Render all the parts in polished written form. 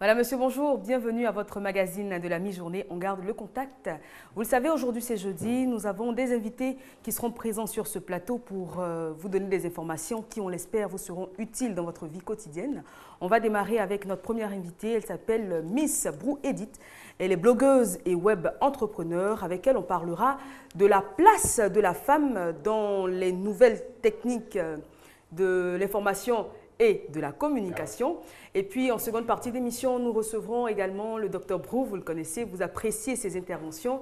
Madame, Monsieur, bonjour, bienvenue à votre magazine de la mi-journée. On garde le contact. Vous le savez, aujourd'hui c'est jeudi, nous avons des invités qui seront présents sur ce plateau pour vous donner des informations qui, on l'espère, vous seront utiles dans votre vie quotidienne. On va démarrer avec notre première invitée, elle s'appelle Miss Brou Edith. Elle est blogueuse et web entrepreneur, avec elle on parlera de la place de la femme dans les nouvelles techniques de l'information et de la communication. Et puis, en seconde partie d'émission, nous recevrons également le docteur Brou, vous le connaissez, vous appréciez ses interventions.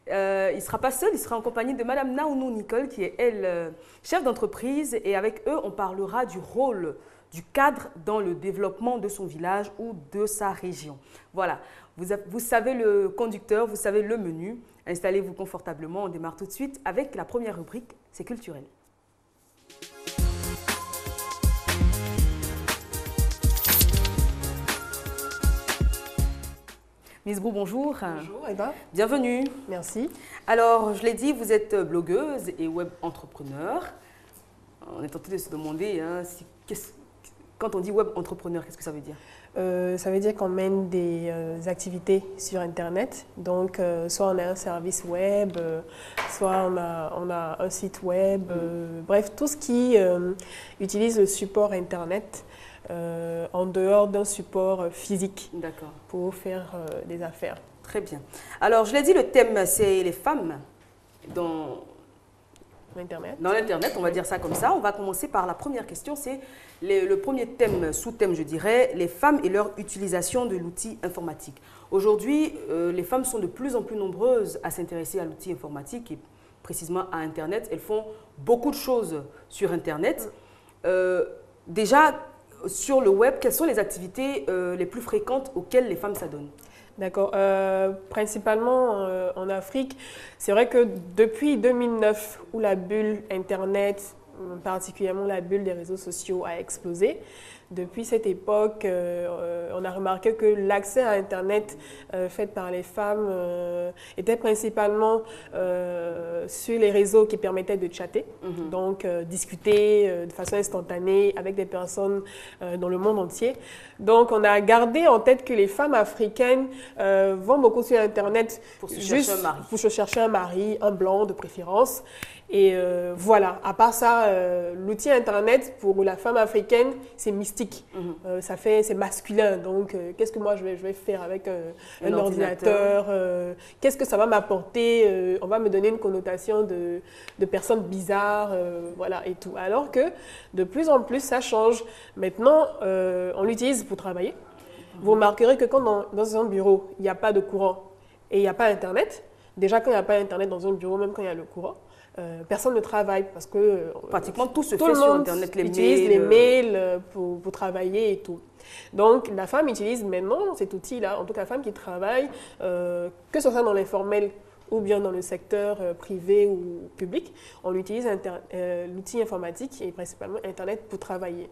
Il ne sera pas seul, il sera en compagnie de Madame Naounou Nicole, qui est, elle, chef d'entreprise. Et avec eux, on parlera du rôle du cadre dans le développement de son village ou de sa région. Voilà, vous savez le conducteur, vous savez le menu. Installez-vous confortablement, on démarre tout de suite avec la première rubrique, c'est culturel. Miss Brou, bonjour. Bonjour, Eva. Bienvenue. Merci. Alors, je l'ai dit, vous êtes blogueuse et web entrepreneur. On est tenté de se demander, quand on dit web entrepreneur, qu'est-ce que ça veut dire? Ça veut dire qu'on mène des activités sur Internet. Donc, soit on a un service web, soit on a un site web. Bref, tout ce qui utilise le support Internet en dehors d'un support physique pour faire des affaires. Très bien. Alors, je l'ai dit, le thème, c'est les femmes dans l'Internet, on va dire ça comme ça. On va commencer par la première question, c'est le premier thème, sous-thème, je dirais, les femmes et leur utilisation de l'outil informatique. Aujourd'hui, les femmes sont de plus en plus nombreuses à s'intéresser à l'outil informatique et précisément à Internet. Elles font beaucoup de choses sur Internet. Déjà, sur le web, quelles sont les activités les plus fréquentes auxquelles les femmes s'adonnent? D'accord. Principalement en Afrique, c'est vrai que depuis 2009, où la bulle Internet, particulièrement la bulle des réseaux sociaux, a explosé, depuis cette époque, on a remarqué que l'accès à Internet fait par les femmes était principalement sur les réseaux qui permettaient de chatter, donc discuter de façon instantanée avec des personnes dans le monde entier. Donc, on a gardé en tête que les femmes africaines vont beaucoup sur Internet pour se chercher un mari, un blanc de préférence. Et voilà, à part ça, l'outil Internet pour la femme africaine, c'est mystique. C'est masculin. Donc, qu'est-ce que moi je vais faire avec un ordinateur qu'est-ce que ça va m'apporter on va me donner une connotation de personnes bizarres, voilà, et tout. Alors que de plus en plus, ça change. Maintenant, on l'utilise pour travailler. Vous remarquerez que quand dans un bureau, il n'y a pas de courant et il n'y a pas Internet, déjà quand il n'y a pas Internet dans un bureau, même quand il y a le courant, personne ne travaille parce que pratiquement tout se fait sur Internet, les mails pour travailler et tout. Donc la femme utilise maintenant cet outil-là, en tout cas la femme qui travaille, que ce soit dans l'informel ou bien dans le secteur privé ou public, on utilise l'outil informatique et principalement Internet pour travailler.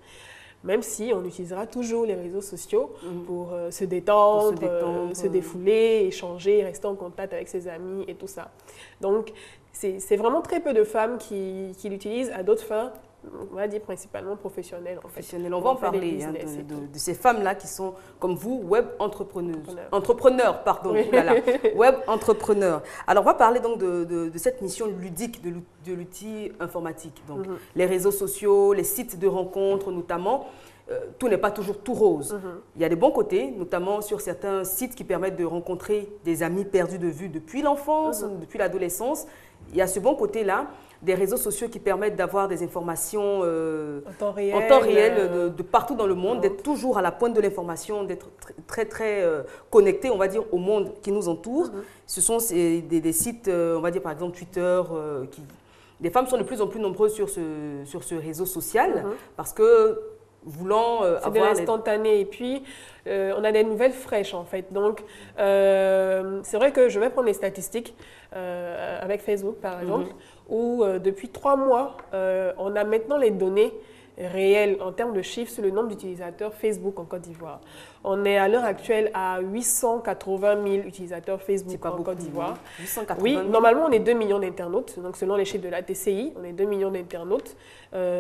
Même si on utilisera toujours les réseaux sociaux pour se détendre, se défouler, échanger, rester en contact avec ses amis et tout ça. Donc, c'est vraiment très peu de femmes qui l'utilisent, à d'autres fins, on va dire principalement professionnelles. On va en parler de ces femmes-là qui sont, comme vous, web entrepreneurs, pardon. Oui. Web entrepreneurs. Alors, on va parler donc de cette mission ludique de l'outil informatique. Donc, les réseaux sociaux, les sites de rencontres notamment. Tout n'est pas toujours tout rose. Il y a des bons côtés, notamment sur certains sites qui permettent de rencontrer des amis perdus de vue depuis l'enfance ou depuis l'adolescence. Il y a ce bon côté-là, des réseaux sociaux qui permettent d'avoir des informations en temps réel de partout dans le monde, d'être toujours à la pointe de l'information, d'être très connecté, on va dire, au monde qui nous entoure. Ce sont des sites, on va dire par exemple Twitter, les femmes sont de plus en plus nombreuses sur ce réseau social parce que voulant c'est de l'instantané. Et puis, on a des nouvelles fraîches, en fait. Donc, c'est vrai que je vais prendre les statistiques avec Facebook, par exemple, où depuis 3 mois, on a maintenant les données réel en termes de chiffres sur le nombre d'utilisateurs Facebook en Côte d'Ivoire. On est à l'heure actuelle à 880 000 utilisateurs Facebook en Côte d'Ivoire. Oui, normalement on est 2 millions d'internautes, donc selon les chiffres de la TCI, on est 2 millions d'internautes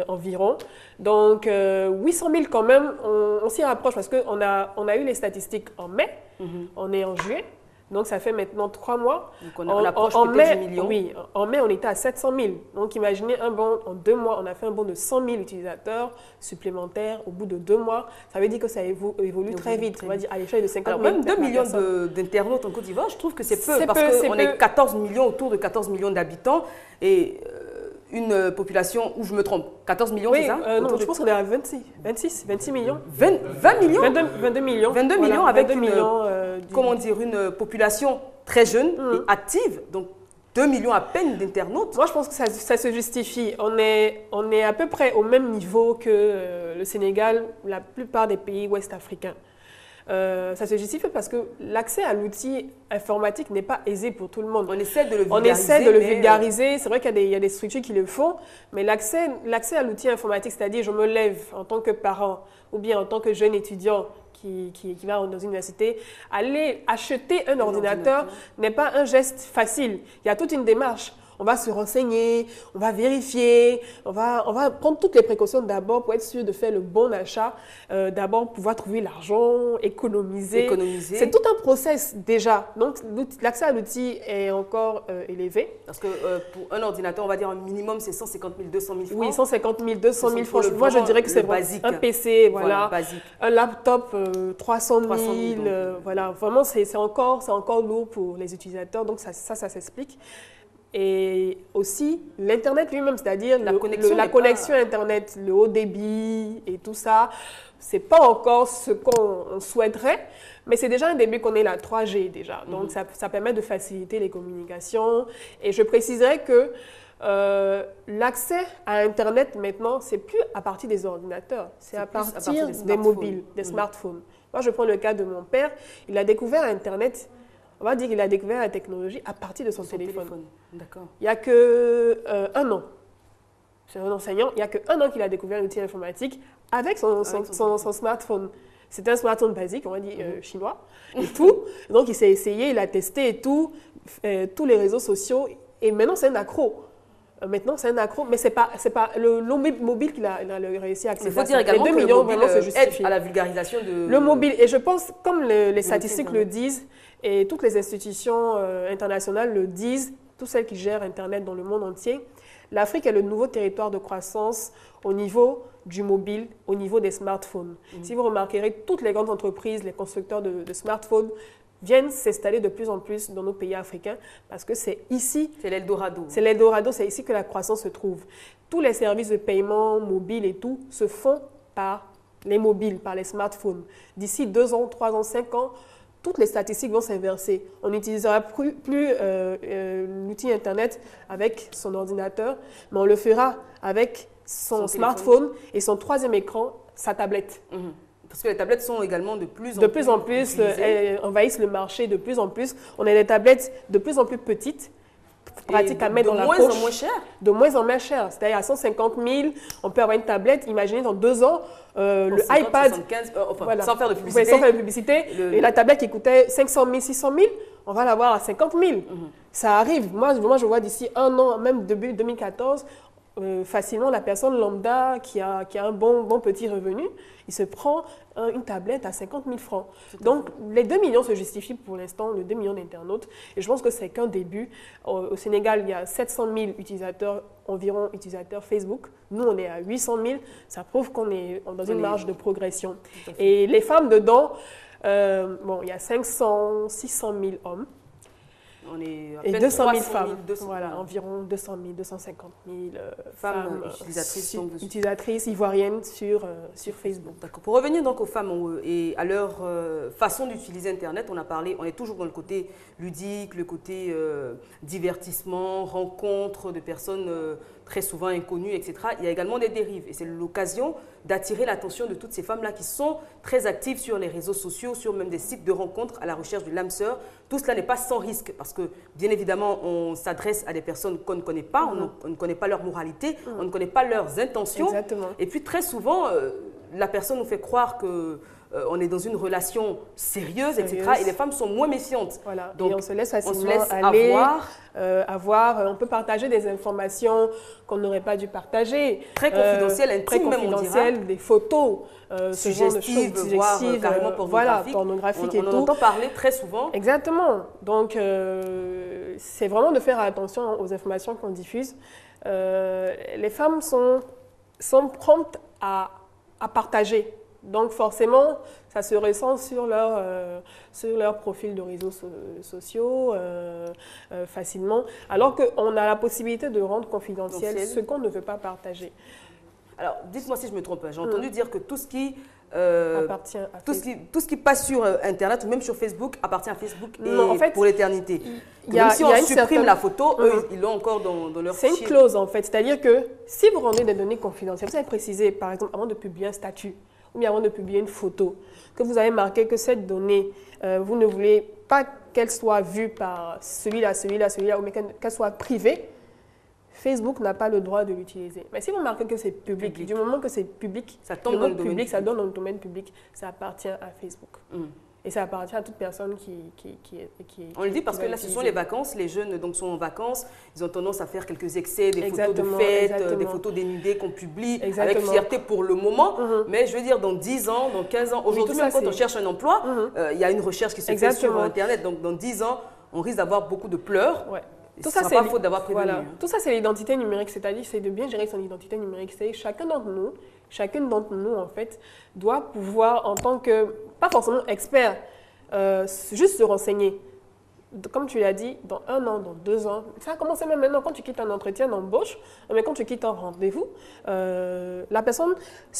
environ. Donc 800 000 quand même, on s'y rapproche parce qu'on a eu les statistiques en mai, on est en juillet. Donc, ça fait maintenant 3 mois. Donc, on approche peut-être du million. Oui, en mai, on était à 700 000. Donc, imaginez un bond, en 2 mois, on a fait un bond de 100 000 utilisateurs supplémentaires au bout de 2 mois. Ça veut dire que ça évolue très vite. On va dire à l'échelle de 50 000. Alors, même 2 millions d'internautes en Côte d'Ivoire, je trouve que c'est peu. Parce qu'on est 14 millions, autour de 14 millions d'habitants. Et une population, où je me trompe, 14 millions, oui, c'est ça non, je pense qu'on est à 26 millions. 20 millions 22 millions. 22 millions avec 22 millions, comment dire, une population très jeune et active. Donc, 2 millions à peine d'internautes. Moi, je pense que ça se justifie. On est à peu près au même niveau que le Sénégal, la plupart des pays ouest-africains. Ça se justifie parce que l'accès à l'outil informatique n'est pas aisé pour tout le monde. On essaie de le vulgariser. C'est vrai qu'il y a des structures qui le font, mais l'accès à l'outil informatique, c'est-à-dire je me lève en tant que parent ou bien en tant que jeune étudiant qui va dans une université, aller acheter un ordinateur n'est pas un geste facile. Il y a toute une démarche. On va se renseigner, on va vérifier, on va prendre toutes les précautions d'abord pour être sûr de faire le bon achat, d'abord pouvoir trouver l'argent, économiser. C'est tout un process déjà. Donc l'accès à l'outil est encore élevé. Parce que pour un ordinateur, on va dire un minimum, c'est 150 000, 200 000 francs. Oui, 150 000, 200 000 francs. Moi, je dirais que c'est basique. Un PC, voilà. Un laptop, 300 000. Voilà, vraiment, c'est encore lourd pour les utilisateurs. Donc ça s'explique. Et aussi l'Internet lui-même, c'est-à-dire la connexion Internet, le haut débit et tout ça, c'est pas encore ce qu'on souhaiterait, mais c'est déjà un début qu'on ait la 3G déjà. Donc ça permet de faciliter les communications. Et je préciserai que l'accès à Internet maintenant, c'est plus à partir des ordinateurs, c'est à partir des mobiles, des smartphones. Moi, je prends le cas de mon père, il a découvert Internet. On va dire qu'il a découvert la technologie à partir de son téléphone. D'accord. Il n'y a qu'un an. C'est un enseignant. Il n'y a qu'un an qu'il a découvert l'outil informatique avec son smartphone. C'était un smartphone basique, on va dire chinois, et tout. Donc, il s'est essayé, il a testé et tout, tous les réseaux sociaux. Et maintenant, c'est un accro. Mais c'est pas le mobile qu'il a réussi à accéder. Il faut dire également que le mobile aide à la vulgarisation de... Le mobile, et je pense, comme les statistiques le disent, et toutes les institutions internationales le disent, toutes celles qui gèrent Internet dans le monde entier, l'Afrique est le nouveau territoire de croissance au niveau du mobile, au niveau des smartphones. Si vous remarquerez, toutes les grandes entreprises, les constructeurs de smartphones, viennent s'installer de plus en plus dans nos pays africains parce que c'est ici... C'est l'Eldorado. C'est l'Eldorado, c'est ici que la croissance se trouve. Tous les services de paiement mobile et tout se font par les mobiles, par les smartphones. D'ici 2 ans, 3 ans, 5 ans, toutes les statistiques vont s'inverser. On n'utilisera plus l'outil Internet avec son ordinateur, mais on le fera avec son smartphone et son 3e écran, sa tablette. Parce que les tablettes sont également de plus en plus elles envahissent le marché de plus en plus. On a des tablettes de plus en plus petites, pratiques à mettre dans la poche. De moins en moins cher. De moins en moins cher. C'est-à-dire à 150 000, on peut avoir une tablette. Imaginez dans 2 ans, le 50, iPad, 75, voilà, sans faire de publicité. Sans faire de publicité. Et la tablette qui coûtait 500 000, 600 000, on va l'avoir à 50 000. Ça arrive. Moi, je vois d'ici 1 an, même début 2014, facilement la personne lambda qui a un bon petit revenu, il se prend une tablette à 50 000 francs. Donc les 2 millions se justifient pour l'instant, les 2 millions d'internautes, et je pense que c'est qu'un début. Au Sénégal, il y a 700 000 environ utilisateurs Facebook. Nous, on est à 800 000. Ça prouve qu'on est dans une marge de progression. Et les femmes dedans, il y a 500, 600 000 hommes. On est à et peine 200 000 femmes. Voilà, environ 200 000, 250 000 femmes utilisatrices ivoiriennes sur Facebook. D'accord. Pour revenir donc aux femmes et à leur façon d'utiliser Internet, on est toujours dans le côté ludique, le côté divertissement, rencontre de personnes très souvent inconnues, etc., il y a également des dérives. Et c'est l'occasion d'attirer l'attention de toutes ces femmes-là qui sont très actives sur les réseaux sociaux, sur même des sites de rencontres à la recherche du l'âme sœur. Tout cela n'est pas sans risque parce que, bien évidemment, on s'adresse à des personnes qu'on ne connaît pas, on ne connaît pas leur moralité, on ne connaît pas leurs intentions. Exactement. Et puis, très souvent, la personne nous fait croire que on est dans une relation sérieuse, etc. Et les femmes sont moins méfiantes. Voilà. Donc, et on se laisse facilement aller, on peut partager des informations qu'on n'aurait pas dû partager. Très confidentielles, intimes, très confidentielles, des photos, ce genre de choses voire carrément pornographiques. Pornographiques et tout. On entend parler très souvent. Exactement. Donc, c'est vraiment de faire attention aux informations qu'on diffuse. Les femmes sont promptes à partager. Donc forcément, ça se ressent sur leur profil de réseaux sociaux facilement, alors qu'on a la possibilité de rendre confidentiel ce qu'on ne veut pas partager. Alors, dites-moi si je me trompe. J'ai entendu dire que tout ce qui appartient à tout ce qui passe sur Internet ou même sur Facebook appartient à Facebook non, en fait, pour l'éternité. Même si on supprime la photo, eux, ils l'ont encore dans leur fichier. C'est une clause en fait, c'est-à-dire que si vous rendez des données confidentielles, vous avez précisé par exemple avant de publier un statut, ou bien avant de publier une photo, que vous avez marqué que cette donnée, vous ne voulez pas qu'elle soit vue par celui-là, ou mais qu'elle soit privée, Facebook n'a pas le droit de l'utiliser. Mais si vous marquez que c'est public, du moment que c'est public, ça tombe dans le domaine public, ça donne dans le domaine public, ça appartient à Facebook. Et ça appartient à toute personne qui on le dit parce que là, ce sont les vacances. Les jeunes donc, sont en vacances. Ils ont tendance à faire quelques excès, des photos de fêtes, des photos dénudées qu'on publie avec fierté pour le moment. Mais je veux dire, dans 10 ans, dans 15 ans, aujourd'hui, même quand on cherche un emploi, il y a une recherche qui se fait sur Internet. Donc, dans 10 ans, on risque d'avoir beaucoup de pleurs. Tout ça, c'est pas faute d'avoir prévenu. Voilà. Tout ça, c'est l'identité numérique, c'est-à-dire c'est de bien gérer son identité numérique. C'est-à-dire chacune d'entre nous, en fait, doit pouvoir, en tant que, pas forcément expert, juste se renseigner. Comme tu l'as dit, dans 1 an, dans 2 ans, ça a commencé même maintenant quand tu quittes un entretien d'embauche, mais quand tu quittes un rendez-vous, la personne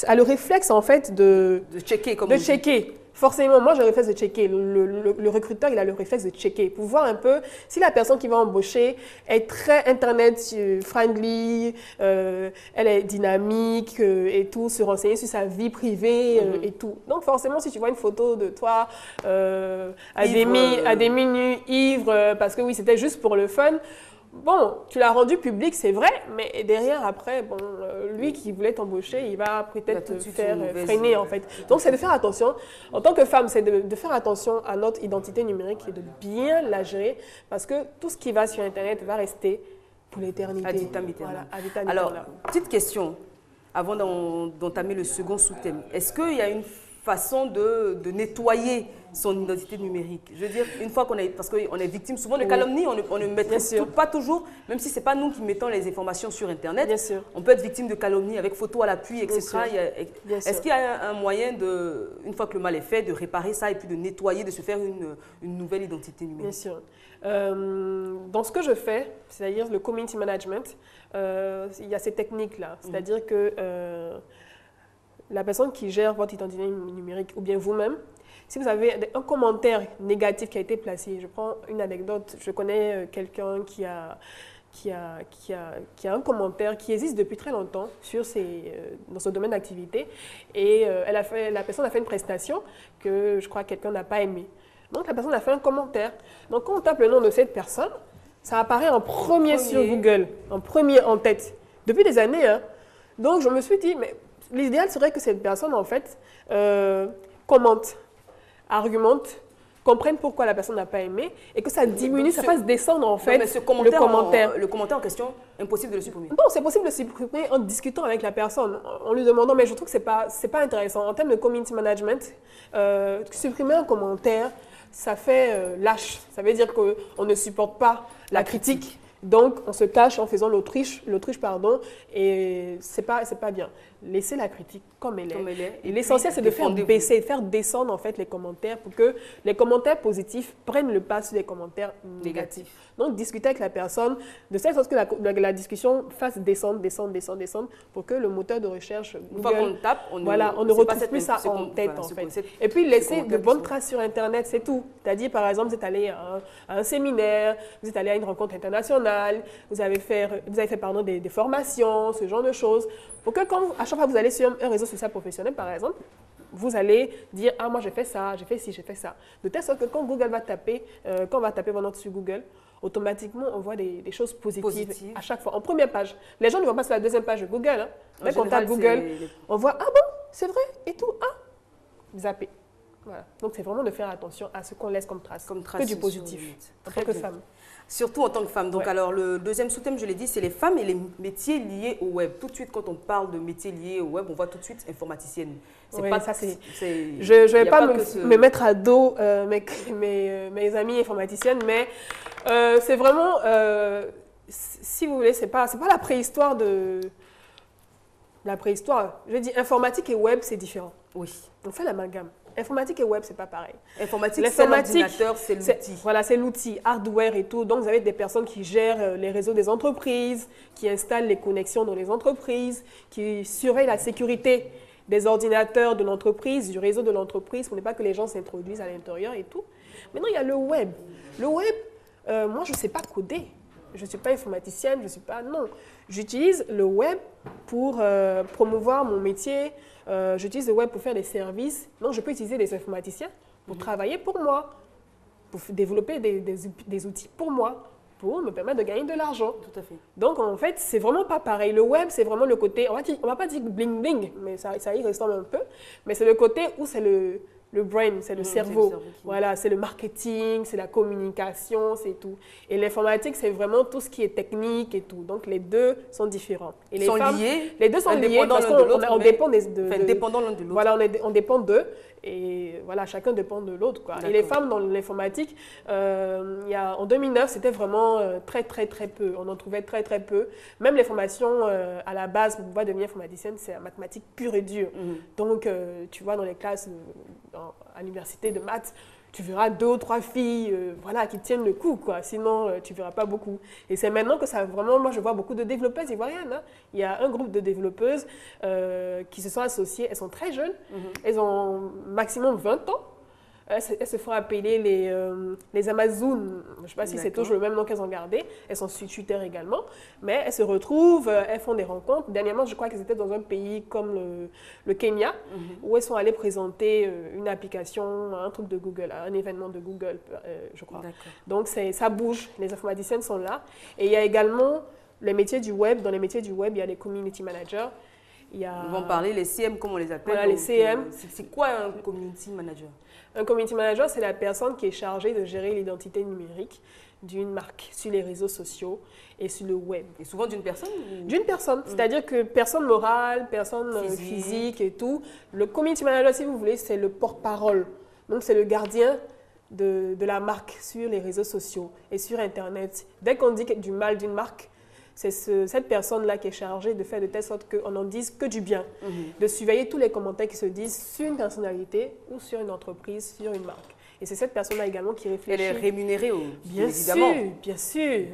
a le réflexe, en fait, de checker, comme de checker. Forcément, moi j'ai le réflexe de checker. Le recruteur, il a le réflexe de checker pour voir un peu si la personne qui va embaucher est très internet friendly, elle est dynamique et tout, se renseigner sur sa vie privée et tout. Donc forcément, si tu vois une photo de toi à demi nu, ivre, parce que oui, c'était juste pour le fun. Bon, tu l'as rendu public, c'est vrai, mais derrière, après, bon, lui qui voulait t'embaucher, il va peut-être te faire freiner, en fait. Donc, c'est de faire attention. En tant que femme, c'est de faire attention à notre identité numérique et de bien la gérer, parce que tout ce qui va sur Internet va rester pour l'éternité. Ad vitam aeternam. Voilà, ad vitam Alors, aeternam. petite question, avant d'entamer le second sous-thème. Est-ce qu'il y a une façon de nettoyer son identité numérique? Je veux dire, une fois qu'on est, parce qu'on est victime souvent de calomnies, on ne maîtrise pas toujours, même si ce n'est pas nous qui mettons les informations sur Internet, on peut être victime de calomnies avec photos à l'appui, etc. Est-ce qu'il y a un moyen, une fois que le mal est fait, de réparer ça et puis de nettoyer, de se faire une nouvelle identité numérique? Bien sûr. Dans ce que je fais, c'est-à-dire le community management, il y a ces techniques-là. C'est-à-dire que la personne qui gère votre identité numérique, ou bien vous-même, si vous avez un commentaire négatif qui a été placé, je prends une anecdote, je connais quelqu'un qui a un commentaire qui existe depuis très longtemps dans ce domaine d'activité, et la personne a fait une prestation que je crois que quelqu'un n'a pas aimée. Donc la personne a fait un commentaire. Donc quand on tape le nom de cette personne, ça apparaît en premier sur Google, en premier en tête, depuis des années. Hein. Donc je me suis dit, mais l'idéal serait que cette personne, en fait, commente, argumente, comprenne pourquoi la personne n'a pas aimé et que ça diminue, ça fasse descendre, en fait, le commentaire. Le commentaire en question, impossible de le supprimer. Bon, c'est possible de le supprimer en discutant avec la personne, en lui demandant, mais je trouve que c'est pas intéressant. En termes de community management, supprimer un commentaire, ça fait lâche. Ça veut dire qu'on ne supporte pas la critique. Donc, on se cache en faisant l'autruche, et c'est pas bien. laisser la critique comme elle est. Et l'essentiel, c'est de faire baisser, de faire descendre en fait les commentaires pour que les commentaires positifs prennent le pas sur les commentaires négatifs. Donc, discuter avec la personne de telle sorte que la discussion fasse descendre pour que le moteur de recherche Google, une fois qu'on tape, on ne retrouve plus ça en tête en fait. Et puis, laisser de bonnes traces sur Internet, c'est tout. C'est-à-dire, par exemple, vous êtes allé à un séminaire, vous êtes allé à une rencontre internationale, vous avez fait des formations, ce genre de choses, pour que à chaque fois que vous allez sur un réseau social professionnel, par exemple, vous allez dire « Ah, moi, j'ai fait ça, j'ai fait ci, j'ai fait ça ». De telle sorte que quand Google va taper, quand on va taper votre nom sur Google, automatiquement, on voit des choses positives à chaque fois. En première page. Les gens ne vont pas sur la deuxième page de Google. Hein. Dès qu'on tape Google, on voit « Ah bon, c'est vrai ?» et tout. « Ah !» Zappé. Voilà. Donc, c'est vraiment de faire attention à ce qu'on laisse comme trace que du positif, en tant que femme. Surtout en tant que femme. Donc, alors, le deuxième sous-thème, je l'ai dit, c'est les femmes et les métiers liés au web. Tout de suite, quand on parle de métiers liés au web, on voit tout de suite informaticienne. Oui, pas ça, c'est... Je ne vais pas me mettre à dos mes amies informaticiennes, mais c'est vraiment, si vous voulez, c'est pas la préhistoire de... La préhistoire, je dis informatique et web, c'est différent. Oui. On fait l'amalgame. Informatique et web, c'est pas pareil. Informatique, c'est l'ordinateur, c'est l'outil. Voilà, c'est l'outil, hardware et tout. Donc, vous avez des personnes qui gèrent les réseaux des entreprises, qui installent les connexions dans les entreprises, qui surveillent la sécurité des ordinateurs de l'entreprise, du réseau de l'entreprise, pour ne pas que les gens s'introduisent à l'intérieur et tout. Maintenant, il y a le web. Le web, moi, je ne sais pas coder. Je ne suis pas informaticienne, je ne suis pas... Non. J'utilise le web pour promouvoir mon métier. J'utilise le web pour faire des services. Donc, je peux utiliser des informaticiens pour travailler pour moi, pour développer des outils pour moi, pour me permettre de gagner de l'argent. Tout à fait. Donc, en fait, c'est vraiment pas pareil. Le web, c'est vraiment le côté... On va pas dire bling-bling, mais ça y ressemble un peu. Mais c'est le côté où c'est le brain, c'est le cerveau. Voilà, c'est le marketing, c'est la communication, c'est tout. Et l'informatique, c'est vraiment tout ce qui est technique et tout. Donc, les deux sont différents. Et les femmes, liés. Les deux sont liés parce qu'on dépend dépendant l'un de l'autre. Voilà, on dépend d'eux. Et voilà, chacun dépend de l'autre. Et les femmes dans l'informatique, en 2009, c'était vraiment très peu. On en trouvait très peu. Même les formations à la base pour pouvoir devenir informaticienne, c'est la mathématique pure et dure. Donc, tu vois, dans les classes à l'université de maths, tu verras 2 ou 3 filles qui tiennent le coup, quoi. Sinon, tu ne verras pas beaucoup. Et c'est maintenant que ça vraiment, moi je vois beaucoup de développeuses ivoiriennes. Hein. Il y a un groupe de développeuses qui se sont associées, elles sont très jeunes, elles ont maximum 20 ans. Elles se font appeler les Amazones. Je ne sais pas si c'est toujours le même nom qu'elles ont gardé. Elles sont sur Twitter également. Mais elles se retrouvent, elles font des rencontres. Dernièrement, je crois qu'elles étaient dans un pays comme le Kenya, où elles sont allées présenter une application, un truc de Google, un événement de Google, je crois. Donc, ça bouge. Les informaticiennes sont là. Et il y a également les métiers du web. Dans les métiers du web, il y a les community managers. Ils vont parler les CM, comme on les appelle. Voilà, les CM. C'est quoi un community manager? Un community manager, c'est la personne qui est chargée de gérer l'identité numérique d'une marque sur les réseaux sociaux et sur le web. Et souvent d'une personne D'une personne, c'est-à-dire que personne morale, personne physique et tout. Le community manager, si vous voulez, c'est le porte-parole. Donc, c'est le gardien de la marque sur les réseaux sociaux et sur Internet. Dès qu'on dit du mal d'une marque, c'est cette personne-là qui est chargée de faire de telle sorte qu'on n'en dise que du bien, de surveiller tous les commentaires qui se disent sur une personnalité ou sur une entreprise, sur une marque. Et c'est cette personne-là également qui réfléchit. Elle est rémunérée, évidemment. Bien sûr.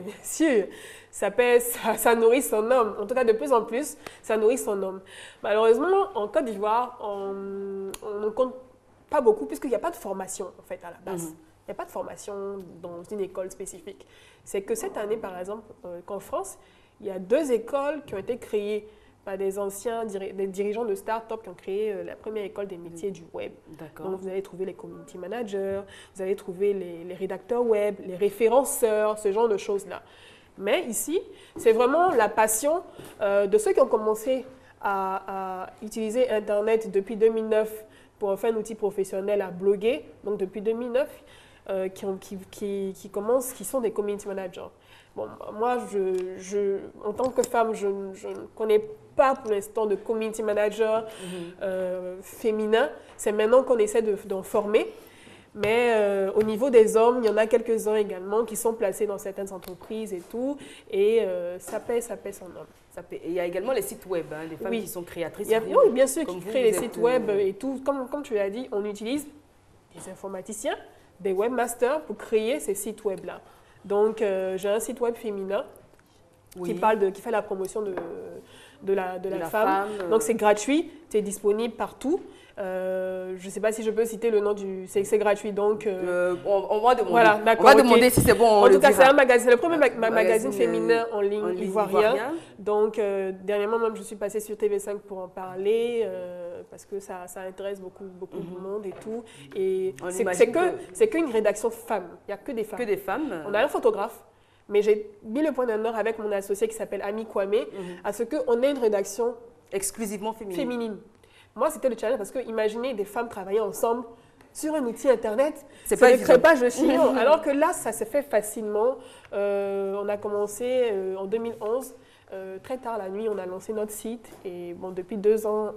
Ça nourrit son homme. En tout cas, de plus en plus, ça nourrit son homme. Malheureusement, en Côte d'Ivoire, on ne compte pas beaucoup puisqu'il n'y a pas de formation, en fait, à la base. Il n'y a pas de formation dans une école spécifique. C'est que cette année, par exemple, qu'en France, il y a 2 écoles qui ont été créées par des dirigeants de start-up qui ont créé la première école des métiers du web. Donc, vous allez trouver les community managers, vous allez trouver les rédacteurs web, les référenceurs, ce genre de choses-là. Mais ici, c'est vraiment la passion de ceux qui ont commencé à utiliser Internet depuis 2009 pour en faire un outil professionnel à bloguer. Donc, depuis 2009, qui sont des community managers. Bon, moi, en tant que femme, je ne connais pas pour l'instant de community manager féminin. C'est maintenant qu'on essaie d'en former. Mais au niveau des hommes, il y en a quelques-uns également qui sont placés dans certaines entreprises et tout. Et ça paie son homme. Et il y a également les sites web, hein, les femmes qui sont créatrices. Oui, bien sûr, qui créent les sites web et tout. Comme tu l'as dit, on utilise des informaticiens, des webmasters pour créer ces sites web-là. Donc, j'ai un site web féminin qui fait la promotion de la femme. Donc, c'est gratuit, c'est disponible partout. Je ne sais pas si je peux citer le nom du... C'est gratuit, donc... on va demander. Voilà, on va demander si c'est bon. En tout cas, c'est un magazine. C'est le premier magazine féminin en ligne ivoirien. Donc, dernièrement, même, je suis passée sur TV5 pour en parler, parce que ça intéresse beaucoup de monde et tout. Et c'est qu'une rédaction femme. Il n'y a que des femmes. Que des femmes. On a un photographe. Mais j'ai mis le point d'honneur avec mon associé qui s'appelle Ami Kwame à ce qu'on ait une rédaction exclusivement féminine. Moi, c'était le challenge parce que imaginez des femmes travailler ensemble sur un outil Internet, c'est pas le crépage de chignon. Alors que là, ça s'est fait facilement. On a commencé en 2011. Très tard la nuit, on a lancé notre site et bon, depuis 2 ans,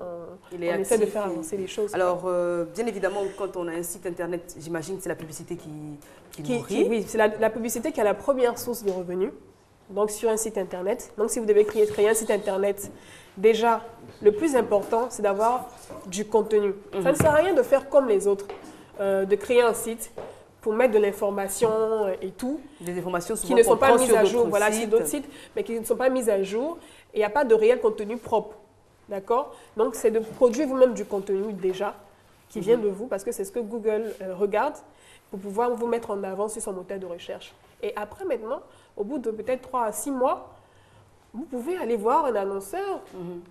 on essaie de faire avancer les choses. Alors, bien évidemment, quand on a un site Internet, j'imagine que c'est la publicité qui nourrit. Oui, c'est la publicité qui est la première source de revenus. Donc, sur un site Internet. Donc, si vous devez créer un site Internet, déjà, le plus important, c'est d'avoir du contenu. Ça ne sert à rien de faire comme les autres, de créer un site pour mettre de l'information et tout. Des informations qui ne sont pas mises à jour, voilà, sur d'autres sites, mais qui ne sont pas mises à jour. Et il n'y a pas de réel contenu propre. D'accord? Donc, c'est de produire vous-même du contenu déjà, qui vient de vous, parce que c'est ce que Google regarde, pour pouvoir vous mettre en avant sur son moteur de recherche. Et après, maintenant, au bout de peut-être 3 à 6 mois, vous pouvez aller voir un annonceur,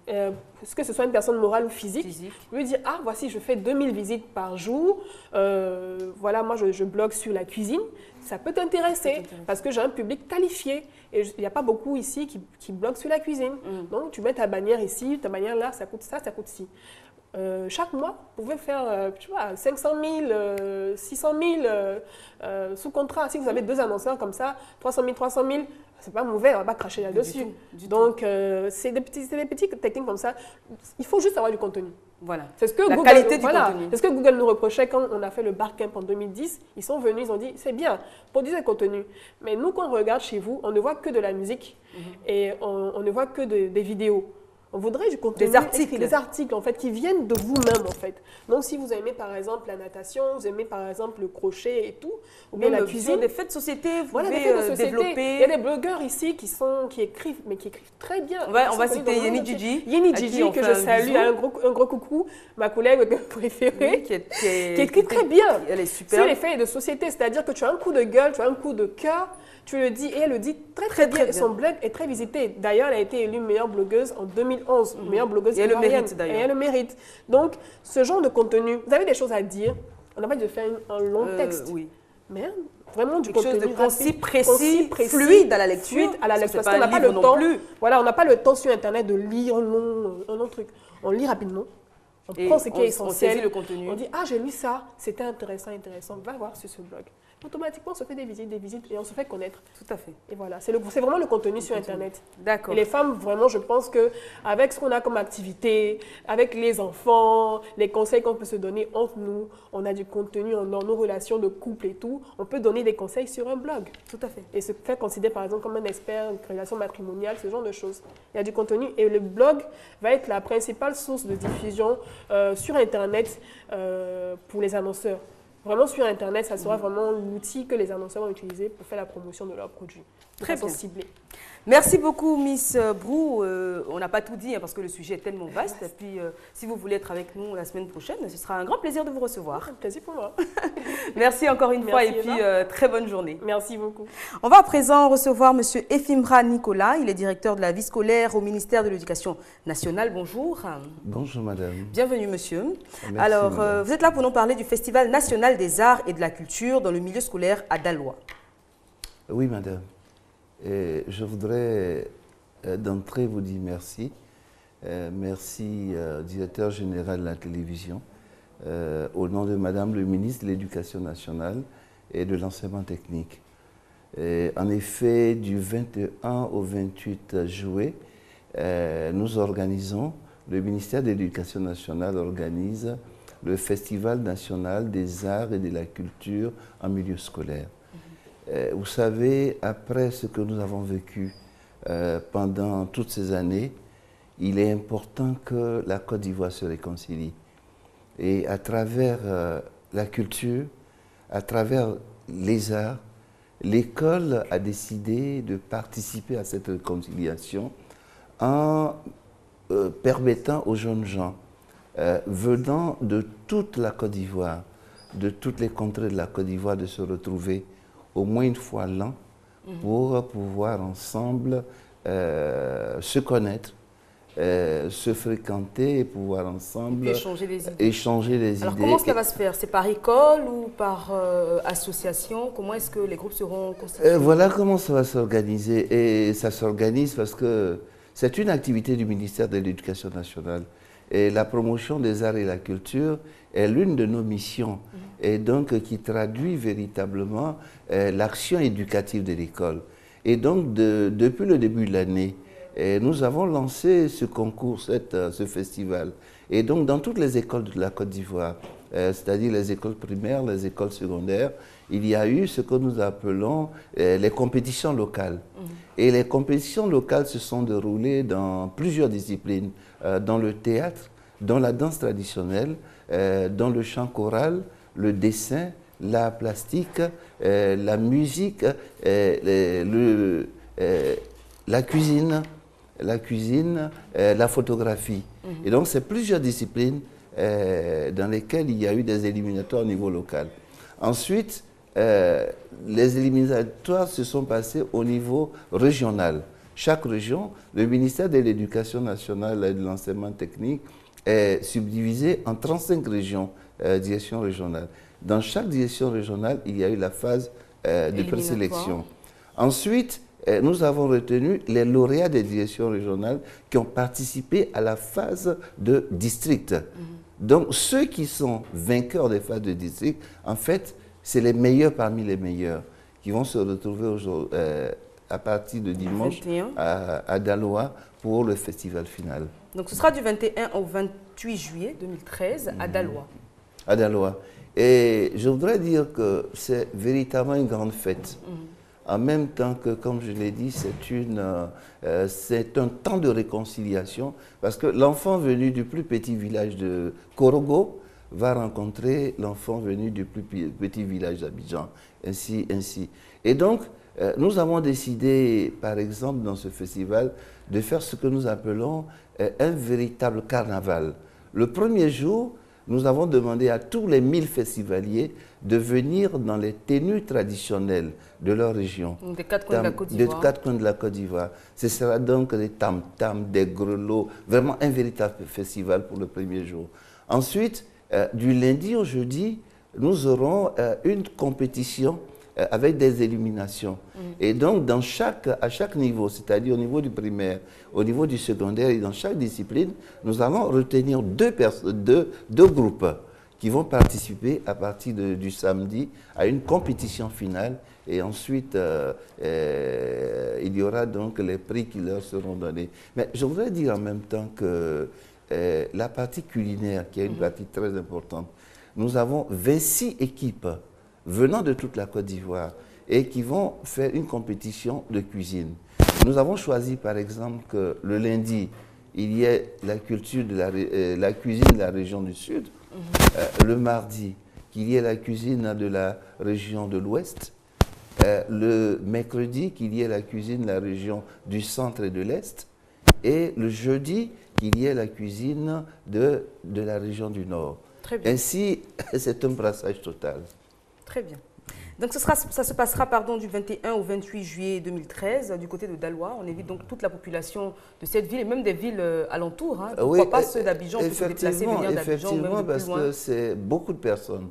que ce soit une personne morale ou physique, lui dire « Ah, voici, je fais 2000 visites par jour. Voilà, moi, je blogue sur la cuisine. Ça peut t'intéresser parce que j'ai un public qualifié. Et il n'y a pas beaucoup ici qui bloguent sur la cuisine. Donc, tu mets ta bannière ici, ta bannière là, ça coûte ça, ça coûte ci. Chaque mois, vous pouvez faire 500 000, 600 000 sous contrat. Si vous avez 2 annonceurs comme ça, 300 000, 300 000, c'est pas mauvais, on va pas cracher là-dessus. Donc, c'est des petites techniques comme ça. Il faut juste avoir du contenu. Voilà. C'est ce que la Google, qualité du contenu. C'est ce que Google nous reprochait quand on a fait le Barcamp en 2010. Ils sont venus, ils ont dit, c'est bien, produisez du contenu. Mais nous, quand on regarde chez vous, on ne voit que de la musique et on ne voit que des vidéos. On voudrait du contenu, des articles en fait, qui viennent de vous-même en fait. Donc si vous aimez par exemple la natation, vous aimez par exemple le crochet et tout, ou bien la cuisine. Des faits de société, vous voilà, pouvez développer. Il y a des blogueurs ici qui écrivent, mais qui écrivent très bien. On va citer Yeni Gigi. Yeni Gigi, que je salue, un gros coucou, ma collègue préférée, qui écrit très bien. Elle est super. C'est les faits de société, c'est-à-dire que tu as un coup de gueule, tu as un coup de cœur, tu le dis et elle le dit très bien. Et son blog est très visité. D'ailleurs, elle a été élue meilleure blogueuse en 2011. Meilleure blogueuse ivoirienne. Et elle le mérite d'ailleurs. Et elle le mérite. Donc, ce genre de contenu, vous avez des choses à dire. On n'a pas de faire un long texte. Oui. Mais vraiment du contenu chose de concis, précis, fluide à la lecture. Parce qu'on n'a pas le temps. Voilà, on n'a pas le temps sur Internet de lire un long truc. On lit rapidement. On prend ce qui est essentiel. On saisit le contenu. On dit, ah, j'ai lu ça, c'était intéressant. Va voir sur ce blog. Automatiquement, on se fait des visites et on se fait connaître. Tout à fait. Et voilà, c'est vraiment le contenu sur Internet. D'accord. Et les femmes, vraiment, je pense qu'avec ce qu'on a comme activité, avec les enfants, les conseils qu'on peut se donner entre nous, on a du contenu dans nos relations de couple et tout, on peut donner des conseils sur un blog. Tout à fait. Et se faire considérer, par exemple, comme un expert en relation matrimoniale, ce genre de choses. Il y a du contenu et le blog va être la principale source de diffusion sur Internet pour les annonceurs. Vraiment, sur Internet, ça sera vraiment l'outil que les annonceurs vont utiliser pour faire la promotion de leurs produits. Très bien. Ciblés. Merci beaucoup, Miss Brou. On n'a pas tout dit parce que le sujet est tellement vaste. Et puis, si vous voulez être avec nous la semaine prochaine, ce sera un grand plaisir de vous recevoir. Un plaisir pour moi. Merci encore une fois et puis très bonne journée. Merci beaucoup. On va à présent recevoir Monsieur Efimra Nicolas. Il est directeur de la vie scolaire au ministère de l'Éducation nationale. Bonjour. Bonjour, madame. Bienvenue, monsieur. Merci, alors, madame. Vous êtes là pour nous parler du Festival national des arts et de la culture dans le milieu scolaire à Daloa. Oui, madame. Et je voudrais d'entrée vous dire merci. Merci, directeur général de la télévision, au nom de madame le ministre de l'Éducation nationale et de l'enseignement technique. Et en effet, du 21 au 28 juillet, nous organisons, le ministère de l'Éducation nationale organise le Festival national des arts et de la culture en milieu scolaire. Vous savez, après ce que nous avons vécu pendant toutes ces années, il est important que la Côte d'Ivoire se réconcilie. Et à travers la culture, à travers les arts, l'école a décidé de participer à cette réconciliation en permettant aux jeunes gens venant de toute la Côte d'Ivoire, de toutes les contrées de la Côte d'Ivoire, de se retrouver au moins une fois l'an pour pouvoir ensemble se connaître, se fréquenter et pouvoir ensemble échanger des idées. Alors, idées. comment cela va se faire? C'est par école ou par association? Comment est-ce que les groupes seront constitués? Voilà comment ça va s'organiser. Et ça s'organise parce que c'est une activité du ministère de l'Éducation nationale. Et la promotion des arts et la culture est l'une de nos missions. Et donc qui traduit véritablement l'action éducative de l'école. Et donc depuis le début de l'année, nous avons lancé ce concours, ce festival. Et donc, dans toutes les écoles de la Côte d'Ivoire, c'est-à-dire les écoles primaires, les écoles secondaires, il y a eu ce que nous appelons les compétitions locales. Et les compétitions locales se sont déroulées dans plusieurs disciplines, dans le théâtre, dans la danse traditionnelle, dans le chant choral, le dessin, l'art plastique, la musique, la cuisine, la photographie. Et donc, c'est plusieurs disciplines dans lesquelles il y a eu des éliminatoires au niveau local. Ensuite, les éliminatoires se sont passés au niveau régional. Chaque région, le ministère de l'Éducation nationale et de l'enseignement technique est subdivisé en 35 régions, directions régionales. Dans chaque direction régionale, il y a eu la phase de présélection. Ensuite, nous avons retenu les lauréats des directions régionales qui ont participé à la phase de district. Donc, ceux qui sont vainqueurs des phases de district, en fait, c'est les meilleurs parmi les meilleurs qui vont se retrouver à partir de dimanche à Daloa pour le festival final. Donc, ce sera du 21 au 28 juillet 2013 à Daloa. À Daloa. Et je voudrais dire que c'est véritablement une grande fête. En même temps que, comme je l'ai dit, c'est un temps de réconciliation parce que l'enfant venu du plus petit village de Korogo va rencontrer l'enfant venu du plus petit village d'Abidjan, ainsi. Et donc, nous avons décidé, par exemple, dans ce festival, de faire ce que nous appelons un véritable carnaval. Le premier jour, nous avons demandé à tous les 1000 festivaliers de venir dans les tenues traditionnelles de leur région. Des quatre coins de la Côte d'Ivoire. Des quatre coins de la Côte d'Ivoire. Ce sera donc des tam-tams, des grelots, vraiment un véritable festival pour le premier jour. Ensuite, du lundi au jeudi, nous aurons une compétition avec des éliminations. Et donc, à chaque niveau, c'est-à-dire au niveau du primaire, au niveau du secondaire et dans chaque discipline, nous allons retenir deux groupes qui vont participer à partir du samedi à une compétition finale. Et ensuite, il y aura donc les prix qui leur seront donnés. Mais je voudrais dire en même temps que la partie culinaire, qui est une partie très importante, nous avons 26 équipes venant de toute la Côte d'Ivoire et qui vont faire une compétition de cuisine. Nous avons choisi par exemple que le lundi, il y ait la cuisine de la région du Sud, le mardi, qu'il y ait la cuisine de la région de l'Ouest, le mercredi, qu'il y ait la cuisine de la région du Centre et de l'Est, et le jeudi, qu'il y ait la cuisine de la région du Nord. Très bien. Ainsi, c'est un brassage total. Très bien. Donc ça se passera du 21 au 28 juillet 2013 du côté de Daloa. On invite donc toute la population de cette ville et même des villes alentours. Hein. Pourquoi pas ceux d'Abidjan pour se déplacer, venir d'Abidjan ou même de plus loin. Parce que c'est beaucoup de personnes.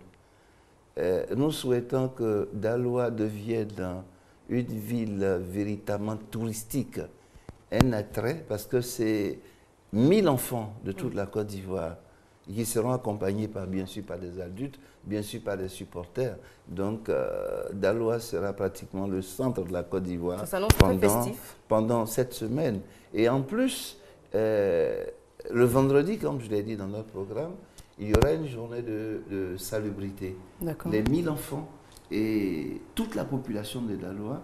Nous souhaitons que Daloa devienne une ville véritablement touristique, un attrait, parce que c'est 1000 enfants de toute la Côte d'Ivoire qui seront accompagnés bien sûr par des adultes, bien sûr par des supporters. Donc, Daloa sera pratiquement le centre de la Côte d'Ivoire pendant cette semaine. Et en plus, le vendredi, comme je l'ai dit dans notre programme, il y aura une journée de salubrité. Les 1000 enfants et toute la population de Daloa,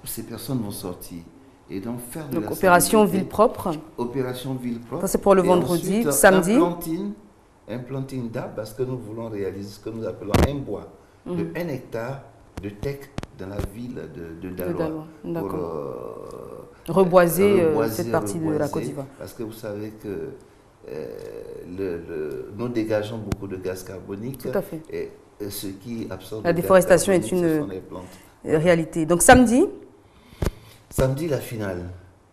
ces personnes vont sortir. Et donc faire de la opération ville propre. Opération ville propre. Ça c'est pour le vendredi, ensuite, samedi. Un planting d'arbres parce que nous voulons réaliser ce que nous appelons un bois de 1 hectare de teck dans la ville de Daloa. Pour reboiser cette partie de la Côte d'Ivoire. Parce que vous savez que nous dégageons beaucoup de gaz carbonique. Tout à fait. Et ce qui absorbe la déforestation est une réalité. Donc samedi. Samedi, la finale.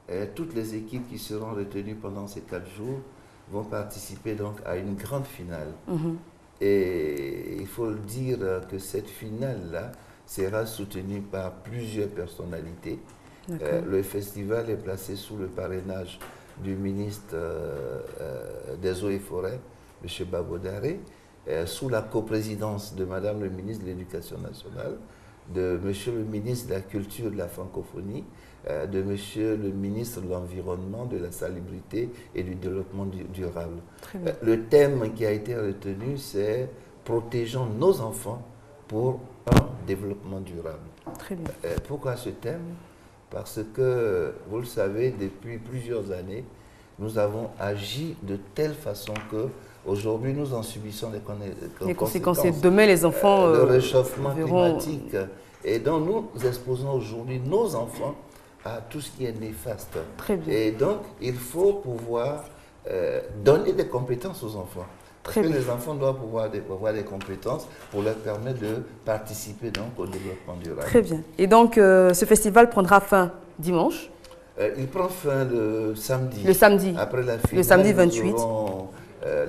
Et toutes les équipes qui seront retenues pendant ces 4 jours vont participer donc à une grande finale. Et il faut le dire que cette finale-là sera soutenue par plusieurs personnalités. Le festival est placé sous le parrainage du ministre des Eaux et Forêts, M. Babodare, sous la coprésidence de Madame le ministre de l'Éducation nationale, de Monsieur le ministre de la Culture et de la Francophonie, de Monsieur le ministre de l'Environnement, de la Salubrité et du Développement durable. Le thème qui a été retenu, c'est « Protégeons nos enfants pour un développement durable ». Très bien. Pourquoi ce thème? Parce que, vous le savez, depuis plusieurs années, nous avons agi de telle façon que aujourd'hui nous en subissons les conséquences. Et demain, les enfants le réchauffement climatique. Et donc, nous exposons aujourd'hui nos enfants à tout ce qui est néfaste. Très bien. Et donc, il faut pouvoir donner des compétences aux enfants. Parce que les enfants doivent pouvoir avoir des compétences pour leur permettre de participer donc, au développement durable. Très bien. Et donc, ce festival prendra fin dimanche? Il prend fin le samedi. Le samedi. Après la finale, le samedi 28. Nous aurons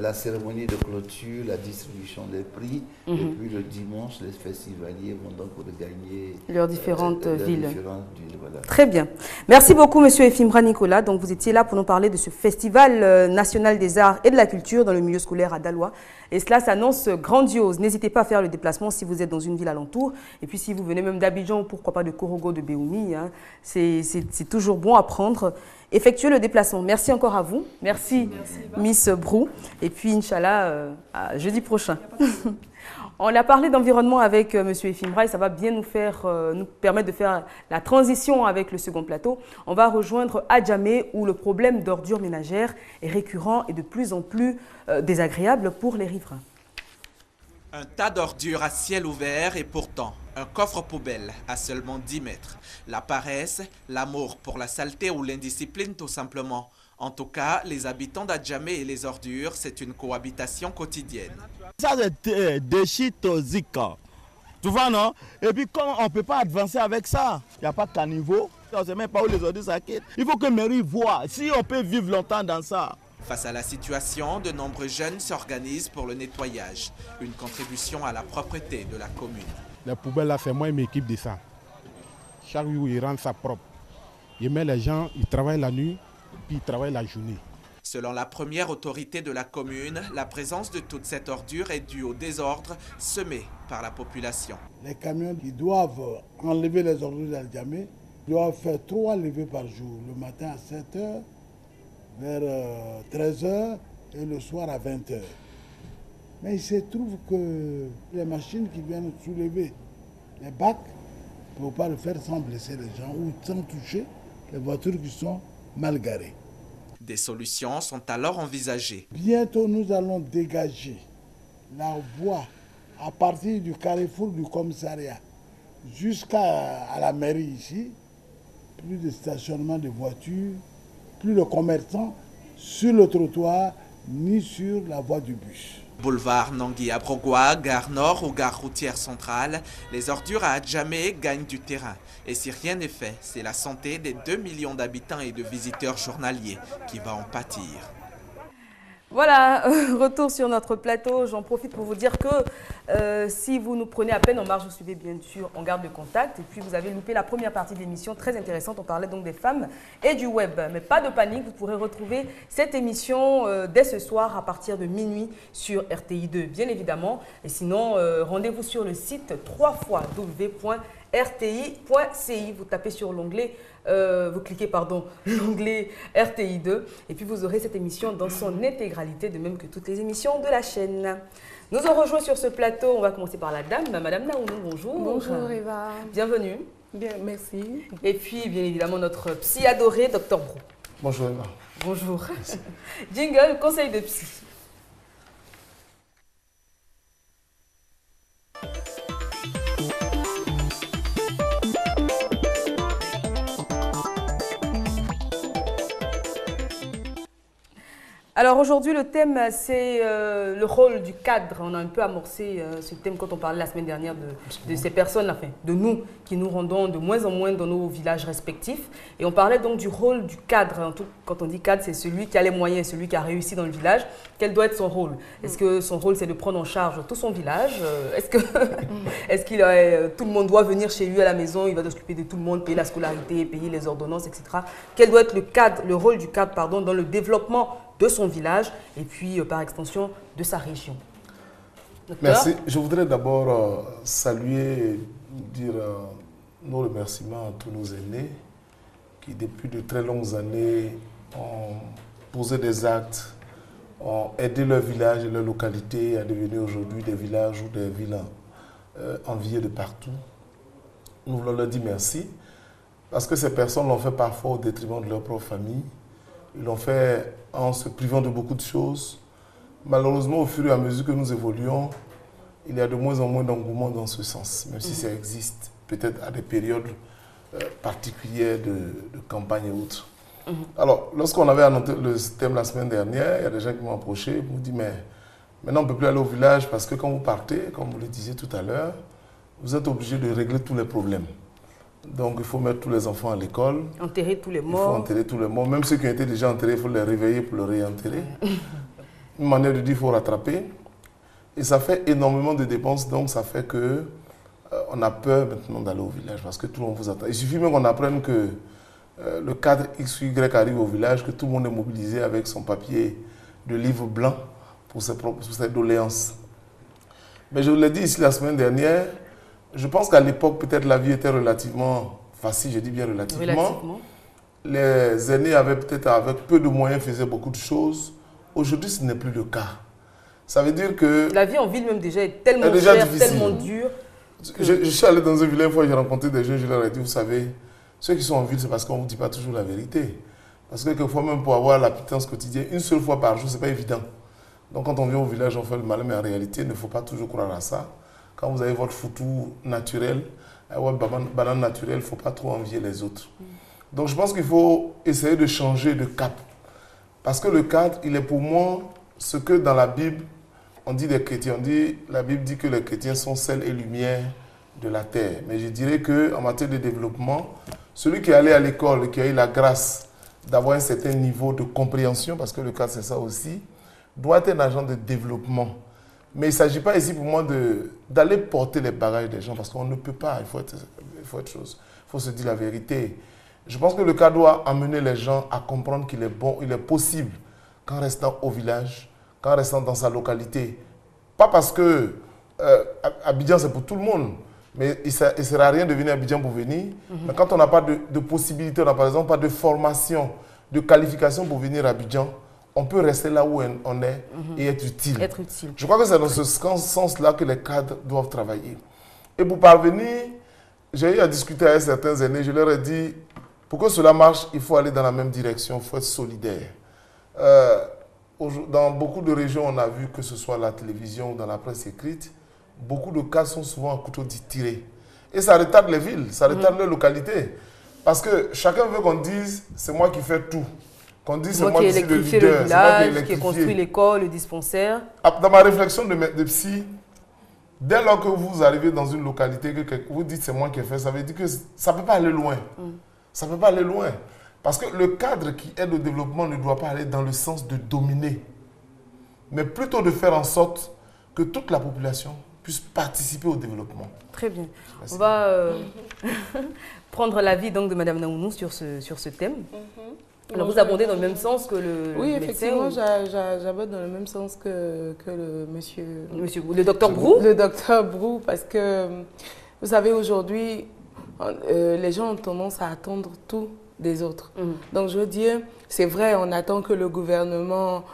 la cérémonie de clôture, la distribution des prix. Et puis le dimanche, les festivaliers vont donc regagner leurs différentes villes. Voilà. Très bien. Merci beaucoup, Monsieur Efimbra Nicolas. Donc, vous étiez là pour nous parler de ce Festival national des arts et de la culture dans le milieu scolaire à Daloa. Et cela s'annonce grandiose. N'hésitez pas à faire le déplacement si vous êtes dans une ville alentour. Et puis, si vous venez même d'Abidjan ou pourquoi pas de Korogo, de Béoumi, hein, c'est toujours bon à prendre. Effectuez le déplacement. Merci encore à vous. Merci Miss Brou. Et puis, Inch'Allah, à jeudi prochain. On a parlé d'environnement avec M. Efimbra et ça va bien nous permettre de faire la transition avec le second plateau. On va rejoindre Adjamé où le problème d'ordures ménagères est récurrent et de plus en plus désagréable pour les riverains. Un tas d'ordures à ciel ouvert et pourtant un coffre poubelle à seulement 10 mètres. La paresse, l'amour pour la saleté ou l'indiscipline tout simplement. En tout cas, les habitants d'Adjamé et les ordures, c'est une cohabitation quotidienne. Ça, c'est des déchets toxiques. Tu vois, non? Et puis, comme on ne peut pas avancer avec ça, il n'y a pas de caniveau. On ne sait même pas où les ordures s'acquittent. Il faut que mairie voie si on peut vivre longtemps dans ça. Face à la situation, de nombreux jeunes s'organisent pour le nettoyage. Une contribution à la propreté de la commune. Les poubelles, là, c'est moi et m'équipe de ça. Chaque jour, ils rendent ça propre. Ils mettent les gens, ils travaillent la nuit, puis ils travaillent la journée. Selon la première autorité de la commune, la présence de toute cette ordure est due au désordre semé par la population. Les camions qui doivent enlever les ordures d'Adjamé doivent faire 3 levées par jour. Le matin à 7 h, vers 13 h et le soir à 20 h. Mais il se trouve que les machines qui viennent soulever les bacs ne peuvent pas le faire sans blesser les gens ou sans toucher les voitures qui sont mal garées. Des solutions sont alors envisagées. Bientôt, nous allons dégager la voie à partir du carrefour du commissariat jusqu'à la mairie ici. Plus de stationnement de voitures, plus de commerçants sur le trottoir ni sur la voie du bus. Boulevard Nangui-Abrogwa, gare nord ou gare routière centrale, les ordures à Adjamé gagnent du terrain. Et si rien n'est fait, c'est la santé des 2 millions d'habitants et de visiteurs journaliers qui va en pâtir. Voilà, retour sur notre plateau. J'en profite pour vous dire que si vous nous prenez à peine en marche, vous suivez bien sûr, on garde le contact. Et puis vous avez loupé la première partie de l'émission, très intéressante. On parlait donc des femmes et du web. Mais pas de panique, vous pourrez retrouver cette émission dès ce soir à partir de minuit sur RTI2, bien évidemment. Et sinon, rendez-vous sur le site www.rti.ci. Vous tapez sur l'onglet vous cliquez l'onglet RTI2 et puis vous aurez cette émission dans son intégralité, de même que toutes les émissions de la chaîne. Nous en rejoint sur ce plateau, on va commencer par la dame, Madame Naounou, bonjour. Bonjour Eva. Bienvenue. Bien, merci. Et puis, bien évidemment, notre psy adoré, Dr Brou. Bonjour Eva. Bonjour. Jingle, conseil de psy. Alors aujourd'hui, le thème, c'est le rôle du cadre. On a un peu amorcé ce thème quand on parlait la semaine dernière de ces personnes, enfin, de nous, qui nous rendons de moins en moins dans nos villages respectifs. Et on parlait donc du rôle du cadre. Quand on dit cadre, c'est celui qui a les moyens, celui qui a réussi dans le village. Quel doit être son rôle? Est-ce que son rôle, c'est de prendre en charge tout son village? Est-ce que tout le monde doit venir chez lui à la maison, il va s'occuper de tout le monde, payer la scolarité, payer les ordonnances, etc. Quel doit être le rôle du cadre, dans le développement de son village et puis par extension de sa région? Docteur? Merci. Je voudrais d'abord saluer et dire nos remerciements à tous nos aînés qui depuis de très longues années ont posé des actes, ont aidé leur village et leur localité à devenir aujourd'hui des villages ou des villes enviées de partout. Nous voulons leur dire merci parce que ces personnes l'ont fait parfois au détriment de leur propre famille. Ils l'ont fait en se privant de beaucoup de choses. Malheureusement, au fur et à mesure que nous évoluons, il y a de moins en moins d'engouement dans ce sens, même si ça existe peut-être à des périodes particulières de campagne et autres. Alors, lorsqu'on avait annoncé le thème la semaine dernière, il y a des gens qui m'ont approché et m'ont dit « mais maintenant on ne peut plus aller au village parce que quand vous partez, comme vous le disiez tout à l'heure, vous êtes obligé de régler tous les problèmes. Donc, il faut mettre tous les enfants à l'école. Enterrer tous les morts. Il faut enterrer tous les morts. Même ceux qui ont été déjà enterrés, il faut les réveiller pour les réenterrer. Une manière de dire, il faut rattraper. Et ça fait énormément de dépenses. Donc, ça fait que on a peur maintenant d'aller au village parce que tout le monde vous attend. Il suffit même qu'on apprenne que le cadre X ou Y arrive au village, que tout le monde est mobilisé avec son papier de livre blanc pour ses doléances. Mais je vous l'ai dit ici la semaine dernière, je pense qu'à l'époque, peut-être la vie était relativement facile, je dis bien relativement. Les aînés avaient peut-être, avec peu de moyens, faisaient beaucoup de choses. Aujourd'hui, ce n'est plus le cas. Ça veut dire que... La vie en ville même déjà est tellement chère, tellement dure. Je suis allé dans un village, une fois j'ai rencontré des jeunes, je leur ai dit, vous savez, ceux qui sont en ville, c'est parce qu'on ne vous dit pas toujours la vérité. Parce que quelquefois, même pour avoir la pitance quotidienne, une seule fois par jour, ce n'est pas évident. Donc quand on vient au village, on fait le malin, mais en réalité, il ne faut pas toujours croire à ça. Quand vous avez votre foutou naturel, votre banane naturelle, il ne faut pas trop envier les autres. Donc je pense qu'il faut essayer de changer de cap. Parce que le cadre, il est pour moi ce que dans la Bible, on dit des chrétiens. La Bible dit que les chrétiens sont sel et lumière de la terre. Mais je dirais qu'en matière de développement, celui qui est allé à l'école, qui a eu la grâce d'avoir un certain niveau de compréhension, parce que le cadre c'est ça aussi, doit être un agent de développement. Mais il ne s'agit pas ici pour moi d'aller porter les bagages des gens parce qu'on ne peut pas, il faut se dire la vérité. Je pense que le cas doit amener les gens à comprendre qu'il est bon, il est possible qu'en restant au village, qu'en restant dans sa localité, pas parce que Abidjan c'est pour tout le monde, mais il ne sert à rien de venir à Abidjan pour venir. Mais quand on n'a pas de possibilité, on n'a par exemple pas de formation, de qualification pour venir à Abidjan, on peut rester là où on est et être utile. Je crois que c'est dans ce sens-là que les cadres doivent travailler. Et pour parvenir, j'ai eu à discuter avec certains aînés, je leur ai dit, pour que cela marche, il faut aller dans la même direction, il faut être solidaire. Dans beaucoup de régions, on a vu que ce soit la télévision ou dans la presse écrite, beaucoup de cas sont souvent en couteau tiré. Et ça retarde les villes, ça retarde les localités. Parce que chacun veut qu'on dise, c'est moi qui fais tout. Qu'on dise, c'est moi qui suis le leader, c'est moi qui ai construit l'école, le dispensaire. Dans ma réflexion de psy, dès lors que vous arrivez dans une localité, que vous dites c'est moi qui ai fait, ça veut dire que ça ne peut pas aller loin. Ça ne peut pas aller loin. Parce que le cadre qui aide au développement ne doit pas aller dans le sens de dominer, mais plutôt de faire en sorte que toute la population puisse participer au développement. Très bien. Merci. On va prendre l'avis de Mme Naounou sur ce thème. Alors, vous abondez dans le même sens que le Oui, médecin, effectivement, j'abonde dans le même sens que le le docteur Brou. Le docteur Brou, parce que, vous savez, aujourd'hui, les gens ont tendance à attendre tout des autres. Donc je veux dire, c'est vrai, on attend que le gouvernement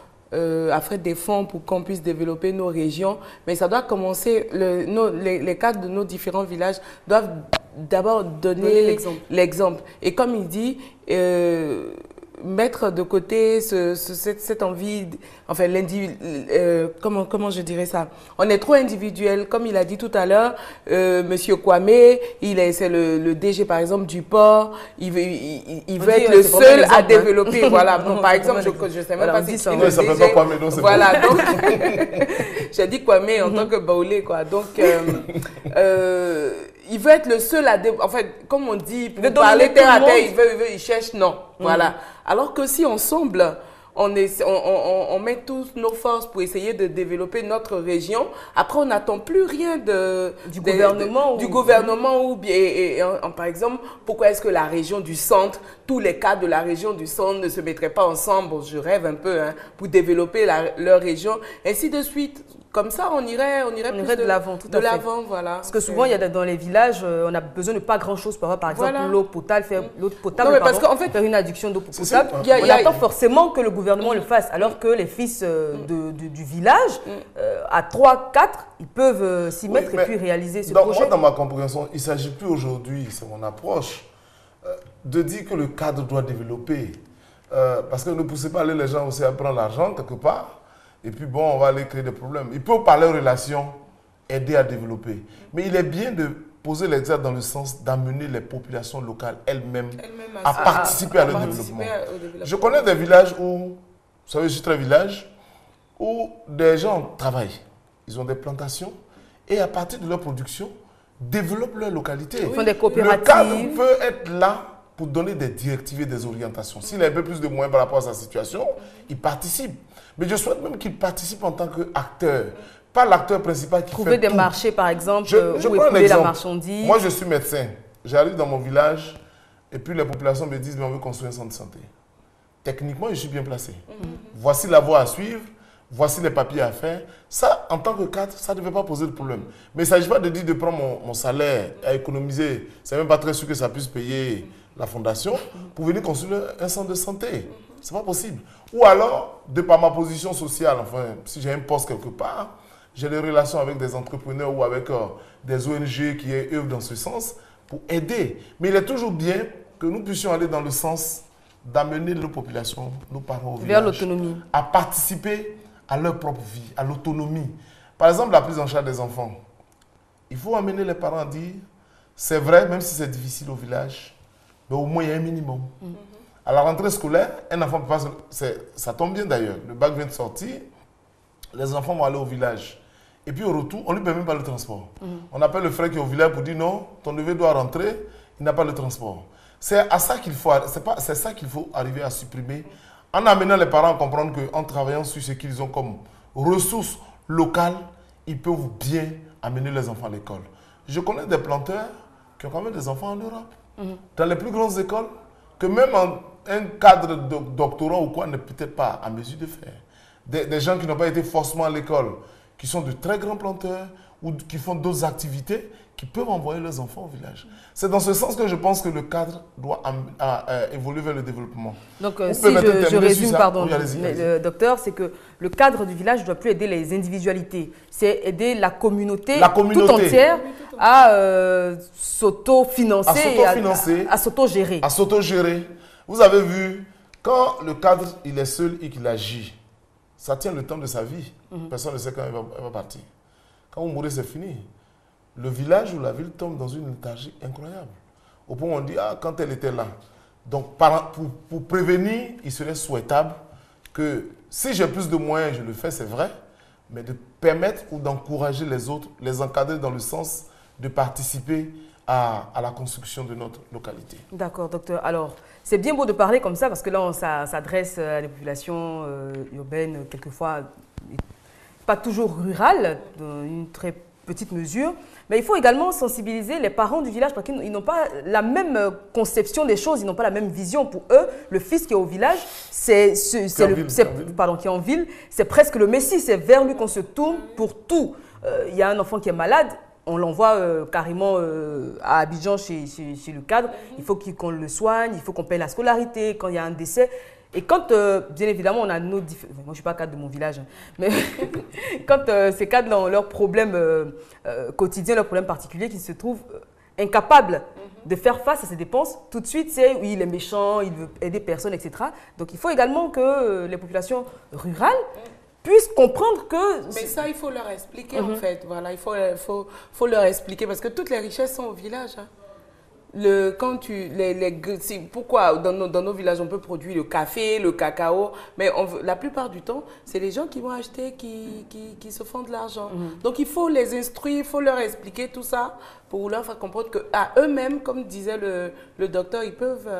affrète des fonds pour qu'on puisse développer nos régions, mais ça doit commencer, les cadres de nos différents villages doivent d'abord donner l'exemple. Et comme il dit, mettre de côté cette envie, enfin comment je dirais ça, on est trop individuel, comme il a dit tout à l'heure, Monsieur Kwame, c'est le DG par exemple du port, il veut être le seul à développer, voilà, donc, par exemple, je ne sais même pas si c'est le DG, voilà, donc, j'ai dit Kwame en tant que Baoulé, quoi, donc, il veut être le seul à... En fait, comme on dit, pour parler terre à terre, il cherche, non. Voilà. Alors que si ensemble, on met toutes nos forces pour essayer de développer notre région, après, on n'attend plus rien du gouvernement. Ou bien, par exemple, pourquoi est-ce que la région du centre, tous les cadres de la région du centre ne se mettraient pas ensemble, bon, je rêve un peu, hein, pour développer leur région, ainsi de suite. Comme ça, on irait plus de l'avant, tout à fait. Voilà. Parce que souvent, il y a dans les villages, on a besoin de pas grand-chose pour avoir, par exemple, l'eau potable, faire faire une adduction d'eau potable. On attend forcément que le gouvernement le fasse, alors que les fils du village, à 3, 4, ils peuvent s'y mettre et puis réaliser ce projet. Moi, dans ma compréhension, il ne s'agit plus aujourd'hui, c'est mon approche, de dire que le cadre doit développer. Parce que ne poussez pas les gens aussi à prendre l'argent quelque part. Et puis bon, on va aller créer des problèmes. Il peut par leurs relations aider à développer. Mais il est bien de poser l'exemple dans le sens d'amener les populations locales elles-mêmes à participer à leur développement. Je connais des villages où, vous savez, je suis très village, où des gens travaillent. Ils ont des plantations et à partir de leur production, développent leur localité. Ils font des coopératives. Le cadre peut être là pour donner des directives et des orientations. S'il a un peu plus de moyens par rapport à sa situation, il participe. Mais je souhaite même qu'il participe en tant qu'acteur, pas l'acteur principal qui trouver fait des tout. marchés, par exemple, je où prends un écouler exemple. la marchandise. Moi, je suis médecin. J'arrive dans mon village et puis les populations me disent, mais on veut construire un centre de santé. Techniquement, je suis bien placé. Voici la voie à suivre, voici les papiers à faire. Ça, en tant que cadre, ça ne devait pas poser de problème. Mais il ne s'agit pas de dire de prendre mon salaire à économiser. C'est même pas très sûr que ça puisse payer la fondation pour venir construire un centre de santé. C'est pas possible. Ou alors, de par ma position sociale, enfin, si j'ai un poste quelque part, j'ai des relations avec des entrepreneurs ou avec des ONG qui œuvrent dans ce sens pour aider. Mais il est toujours bien que nous puissions aller dans le sens d'amener nos populations, nos parents au village, vers l'autonomie, à participer à leur propre vie, à l'autonomie. Par exemple, la prise en charge des enfants. Il faut amener les parents à dire, c'est vrai, même si c'est difficile au village, mais au moins il y a un minimum. À la rentrée scolaire, un enfant peut pas... Ça tombe bien d'ailleurs. Le bac vient de sortir. Les enfants vont aller au village. Et puis au retour, on ne lui paie même pas le transport. On appelle le frère qui est au village pour dire non, ton neveu doit rentrer, il n'a pas le transport. C'est ça qu'il faut arriver à supprimer en amenant les parents à comprendre qu'en travaillant sur ce qu'ils ont comme ressources locales, ils peuvent bien amener les enfants à l'école. Je connais des planteurs qui ont quand même des enfants en Europe. Dans les plus grandes écoles, que même un cadre de doctorat ou quoi n'est peut-être pas à mesure de faire. Des gens qui n'ont pas été forcément à l'école, qui sont de très grands planteurs ou qui font d'autres activités, qui peuvent envoyer leurs enfants au village. C'est dans ce sens que je pense que le cadre doit évoluer vers le développement. Donc, si je résume, pardon, le docteur, c'est que le cadre du village ne doit plus aider les individualités. C'est aider la communauté tout entière à s'auto-financer, à s'auto-gérer. À s'auto-gérer. Vous avez vu, quand le cadre il est seul et qu'il agit, ça tient le temps de sa vie. Personne ne sait quand il va partir. Quand vous mourrez, c'est fini. Le village ou la ville tombe dans une léthargie incroyable. Au point où on dit, ah, quand elle était là. Donc, pour prévenir, il serait souhaitable que, si j'ai plus de moyens, je le fais, c'est vrai, mais de permettre ou d'encourager les autres, les encadrer dans le sens de participer à la construction de notre localité. D'accord, docteur. Alors, c'est bien beau de parler comme ça, parce que là, on s'adresse à des populations urbaines, quelquefois pas toujours rurales, dans une très petite mesure. Mais il faut également sensibiliser les parents du village, parce qu'ils n'ont pas la même conception des choses, ils n'ont pas la même vision. Pour eux, le fils qui est au village, qui est en ville, c'est presque le messie, c'est vers lui qu'on se tourne pour tout. Il y a un enfant qui est malade, on l'envoie carrément à Abidjan chez le cadre. Il faut qu'on le soigne, il faut qu'on paye la scolarité quand il y a un décès. Et quand, bien évidemment, on a nos différents... Moi, je ne suis pas cadre de mon village, hein, mais quand ces cadres ont leurs problèmes quotidiens, leurs problèmes particuliers, qu'ils se trouvent incapables de faire face à ces dépenses, tout de suite, c'est oui, il est méchant, il veut aider personne, etc. Donc, il faut également que les populations rurales puissent comprendre que... Mais ça, il faut leur expliquer, en fait. Voilà, il faut leur expliquer, parce que toutes les richesses sont au village, hein. Pourquoi dans nos villages on peut produire le café, le cacao, mais la plupart du temps c'est les gens qui vont acheter qui se font de l'argent. Donc il faut les instruire, il faut leur expliquer tout ça pour leur faire comprendre qu'à eux-mêmes, comme disait le docteur, ils peuvent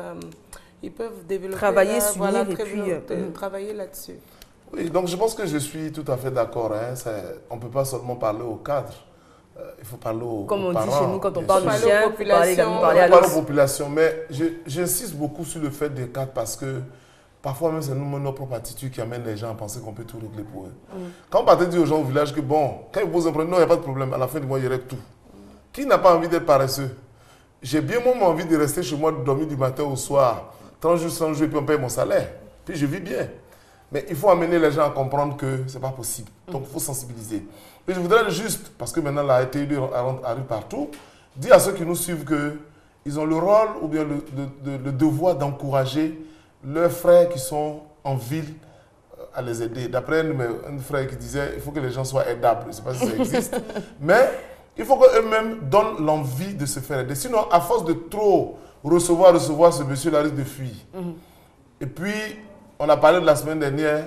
développer, travailler, travailler là-dessus. Oui, donc je pense que je suis tout à fait d'accord. Hein. On ne peut pas seulement parler aux cadres. Il faut parler aux Comme on parents, dit chez nous, quand on parle sûr. du chien, On parle aux populations. Mais j'insiste beaucoup sur le fait des cadres parce que parfois même c'est nous, nos propres attitudes qui amènent les gens à penser qu'on peut tout régler pour eux. Quand on partait dire aux gens au village que bon, quand ils posent un problème, non, il n'y a pas de problème, à la fin du mois, il y aurait tout. Qui n'a pas envie d'être paresseux? J'ai bien moi envie de rester chez moi, de dormir du matin au soir, 30 jours, 100 jours, et puis on paye mon salaire. Puis je vis bien. Mais il faut amener les gens à comprendre que ce n'est pas possible. Donc il faut sensibiliser. Et je voudrais juste, parce que maintenant la RTI arrive partout, dire à ceux qui nous suivent qu'ils ont le rôle ou bien le devoir d'encourager leurs frères qui sont en ville à les aider. D'après un frère qui disait il faut que les gens soient aidables. Je ne sais pas si ça existe. Mais il faut qu'eux-mêmes donnent l'envie de se faire aider. Sinon, à force de trop recevoir, ce monsieur-là risque de fuir. Et puis, on a parlé de la semaine dernière,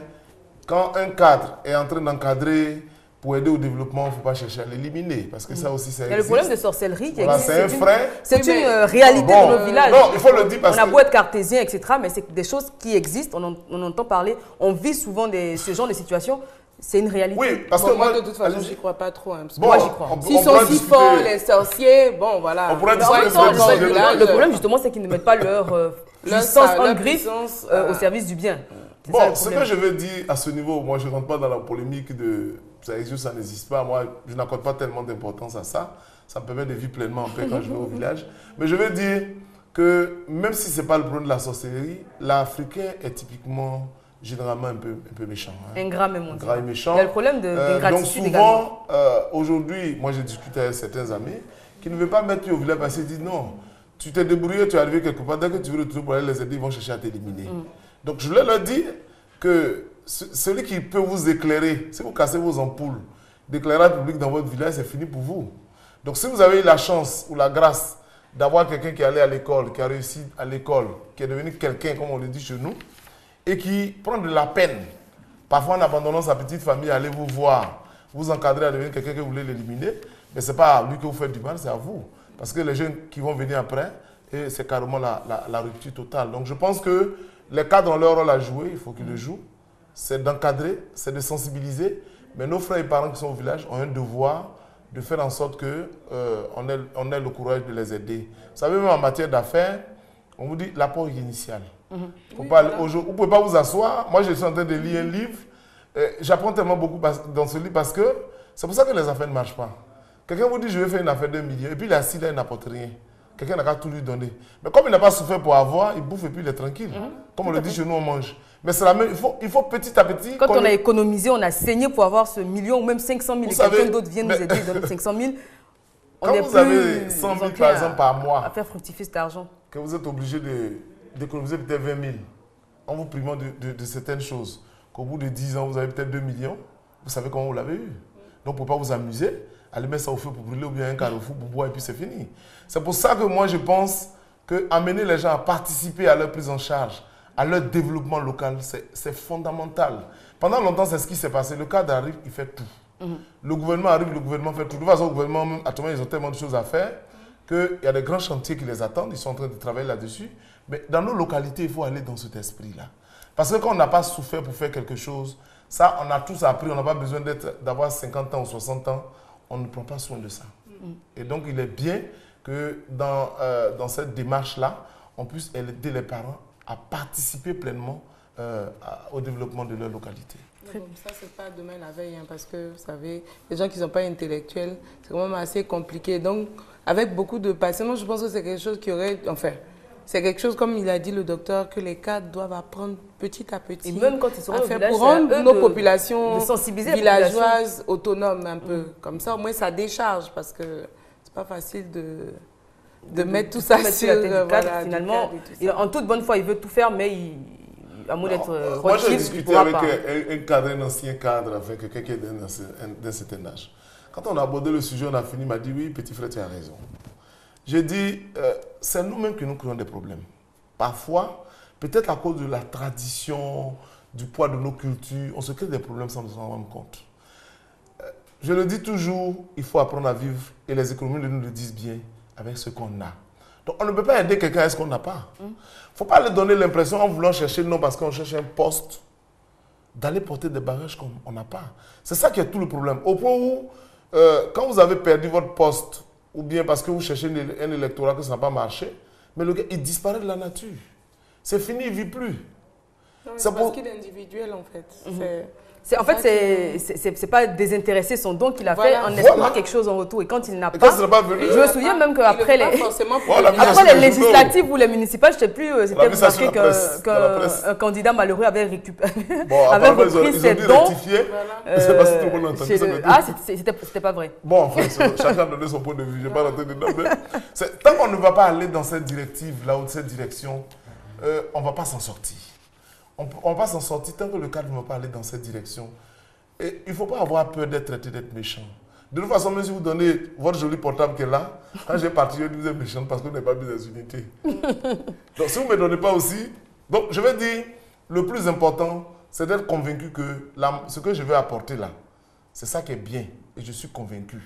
quand un cadre est en train d'encadrer pour aider au développement, il ne faut pas chercher à l'éliminer, parce que ça aussi, ça existe. Il y a le problème de sorcellerie qui voilà, existe. C'est une réalité de nos villages. Non, il faut le dire parce on a beau être cartésien, etc., mais c'est des choses qui existent, on entend parler, on vit souvent ce genre de situations. C'est une réalité. Oui, parce que moi, de toute façon, je n'y crois pas trop. Hein, moi, j'y crois. S'ils sont si forts, les sorciers, bon, voilà. On pourrait discuter de le problème, justement, c'est qu'ils ne mettent pas leur puissance en griffe au service du bien. Bon, ce que je veux dire à ce niveau, moi, je ne rentre pas dans la polémique de ça existe, ça n'existe pas. Moi, je n'accorde pas tellement d'importance à ça. Ça me permet de vivre pleinement en paix quand je vais au village. Mais je veux dire que même si ce n'est pas le problème de la sorcellerie, l'Africain est typiquement... généralement un peu méchant. Hein. Ingrat même. Ingrat et méchant. Il y a le problème d'ingratitude également. Donc souvent, aujourd'hui, moi j'ai discuté avec certains amis qui ne veulent pas mettre au village parce qu'ils disent non, tu t'es débrouillé, tu es arrivé quelque part, dès que tu veux retrouver pour aller les aider, ils vont chercher à t'éliminer. Donc je voulais leur dire que celui qui peut vous éclairer, si vous cassez vos ampoules, d'éclairage public dans votre village, c'est fini pour vous. Donc si vous avez eu la chance ou la grâce d'avoir quelqu'un qui est allé à l'école, qui a réussi à l'école, qui est devenu quelqu'un, comme on le dit chez nous, et qui prend de la peine, parfois en abandonnant sa petite famille, à aller vous voir, vous encadrer à devenir quelqu'un que vous voulez l'éliminer, mais ce n'est pas à lui que vous faites du mal, c'est à vous. Parce que les jeunes qui vont venir après, c'est carrément la rupture totale. Donc je pense que les cadres ont leur rôle à jouer, il faut qu'ils le jouent. C'est d'encadrer, c'est de sensibiliser, mais nos frères et parents qui sont au village ont un devoir de faire en sorte qu'on ait le courage de les aider. Vous savez, même en matière d'affaires, on vous dit l'apport initial. Vous ne pouvez pas vous asseoir. Moi, je suis en train de lire un livre. J'apprends tellement beaucoup dans ce livre parce que c'est pour ça que les affaires ne marchent pas. Quelqu'un vous dit, je vais faire une affaire d'1 million, et puis il est assis là, il n'apporte rien. Quelqu'un n'a qu'à tout lui donner. Mais comme il n'a pas souffert pour avoir, il bouffe et puis il est tranquille. Comme on le dit chez nous, on mange. Mais c'est la même, il faut petit à petit... Quand on a économisé, on a saigné pour avoir ce million ou même 500 000 et quelqu'un d'autre vient nous aider et donne 500 000. Quand vous avez 100 000 par exemple par mois, à faire fructifier cet argent, que vous êtes obligé d'économiser peut-être 20 000 en vous primant de certaines choses, qu'au bout de 10 ans, vous avez peut-être 2 millions, vous savez comment vous l'avez eu. Donc, pour ne pas vous amuser, allez mettre ça au feu pour brûler ou bien un carrefour pour boire et puis c'est fini. C'est pour ça que moi, je pense qu'amener les gens à participer à leur prise en charge, à leur développement local, c'est fondamental. Pendant longtemps, c'est ce qui s'est passé. Le cadre arrive, il fait tout. Le gouvernement arrive, le gouvernement fait tout. De toute façon, le gouvernement, actuellement, ils ont tellement de choses à faire qu'il y a des grands chantiers qui les attendent. Ils sont en train de travailler là-dessus. Mais dans nos localités, il faut aller dans cet esprit-là. Parce que quand on n'a pas souffert pour faire quelque chose, ça, on a tous appris. On n'a pas besoin d'avoir 50 ans ou 60 ans. On ne prend pas soin de ça. Et donc, il est bien que dans cette démarche-là, on puisse aider les parents à participer pleinement au développement de leur localité. Comme ça, c'est pas demain la veille, hein, parce que vous savez, les gens qui ne sont pas intellectuels, c'est quand même assez compliqué. Donc, avec beaucoup de patients, je pense que c'est quelque chose qui aurait, enfin, c'est quelque chose, comme il a dit le docteur, que les cadres doivent apprendre petit à petit. Et même quand ils seront au village, pour rendre nos populations villageoises autonomes un peu. Comme ça, au moins, ça décharge, parce que c'est pas facile de mettre tout ça sur la tête du cadre, finalement. En toute bonne foi, il veut tout faire, mais à moins d'être moi, j'ai discuté avec un cadre, un ancien cadre, avec quelqu'un d'un certain âge. Quand on a abordé le sujet, on a fini, il m'a dit, oui, petit frère, tu as raison. J'ai dit, c'est nous-mêmes qui nous créons des problèmes. Parfois, peut-être à cause de la tradition, du poids de nos cultures, on se crée des problèmes sans nous en rendre compte. Je le dis toujours, il faut apprendre à vivre, et les économies nous le disent bien, avec ce qu'on a. Donc, on ne peut pas aider quelqu'un à ce qu'on n'a pas. Il ne faut pas lui donner l'impression, en voulant chercher le nom parce qu'on cherche un poste, d'aller porter des bagages qu'on n'a pas. C'est ça qui est tout le problème. Au point où, quand vous avez perdu votre poste, ou bien parce que vous cherchez un électorat que ça n'a pas marché, mais le gars, il disparaît de la nature. C'est fini, il ne vit plus. C'est parce qu'il est individuel, en fait. En fait, c'est pas désintéressé son don qu'il a fait en espérant quelque chose en retour. Et quand il n'a pas, je me souviens même qu'après les législatives ou les municipales, je ne sais plus, c'était marqué qu'un candidat malheureux avait récupéré, avait repris ses dons. C'est parce que tout le monde a entendu ça. Ah, c'était pas vrai. Bon, enfin, chacun a donné son point de vue. Je ne vais pas rentrer dedans. Tant qu'on ne va pas aller dans cette directive-là ou cette direction, on ne va pas s'en sortir. On va s'en sortir tant que le cadre ne va pas aller dans cette direction. Et il ne faut pas avoir peur d'être traité, d'être méchant. De toute façon, même si vous donnez votre joli portable qui est là, quand j'ai parti, je dis vous êtes méchant parce que vous n'avez pas mis des unités. Donc, si vous ne me donnez pas aussi... Donc, je vais dire, le plus important, c'est d'être convaincu que ce que je vais apporter là, c'est ça qui est bien. Et je suis convaincu.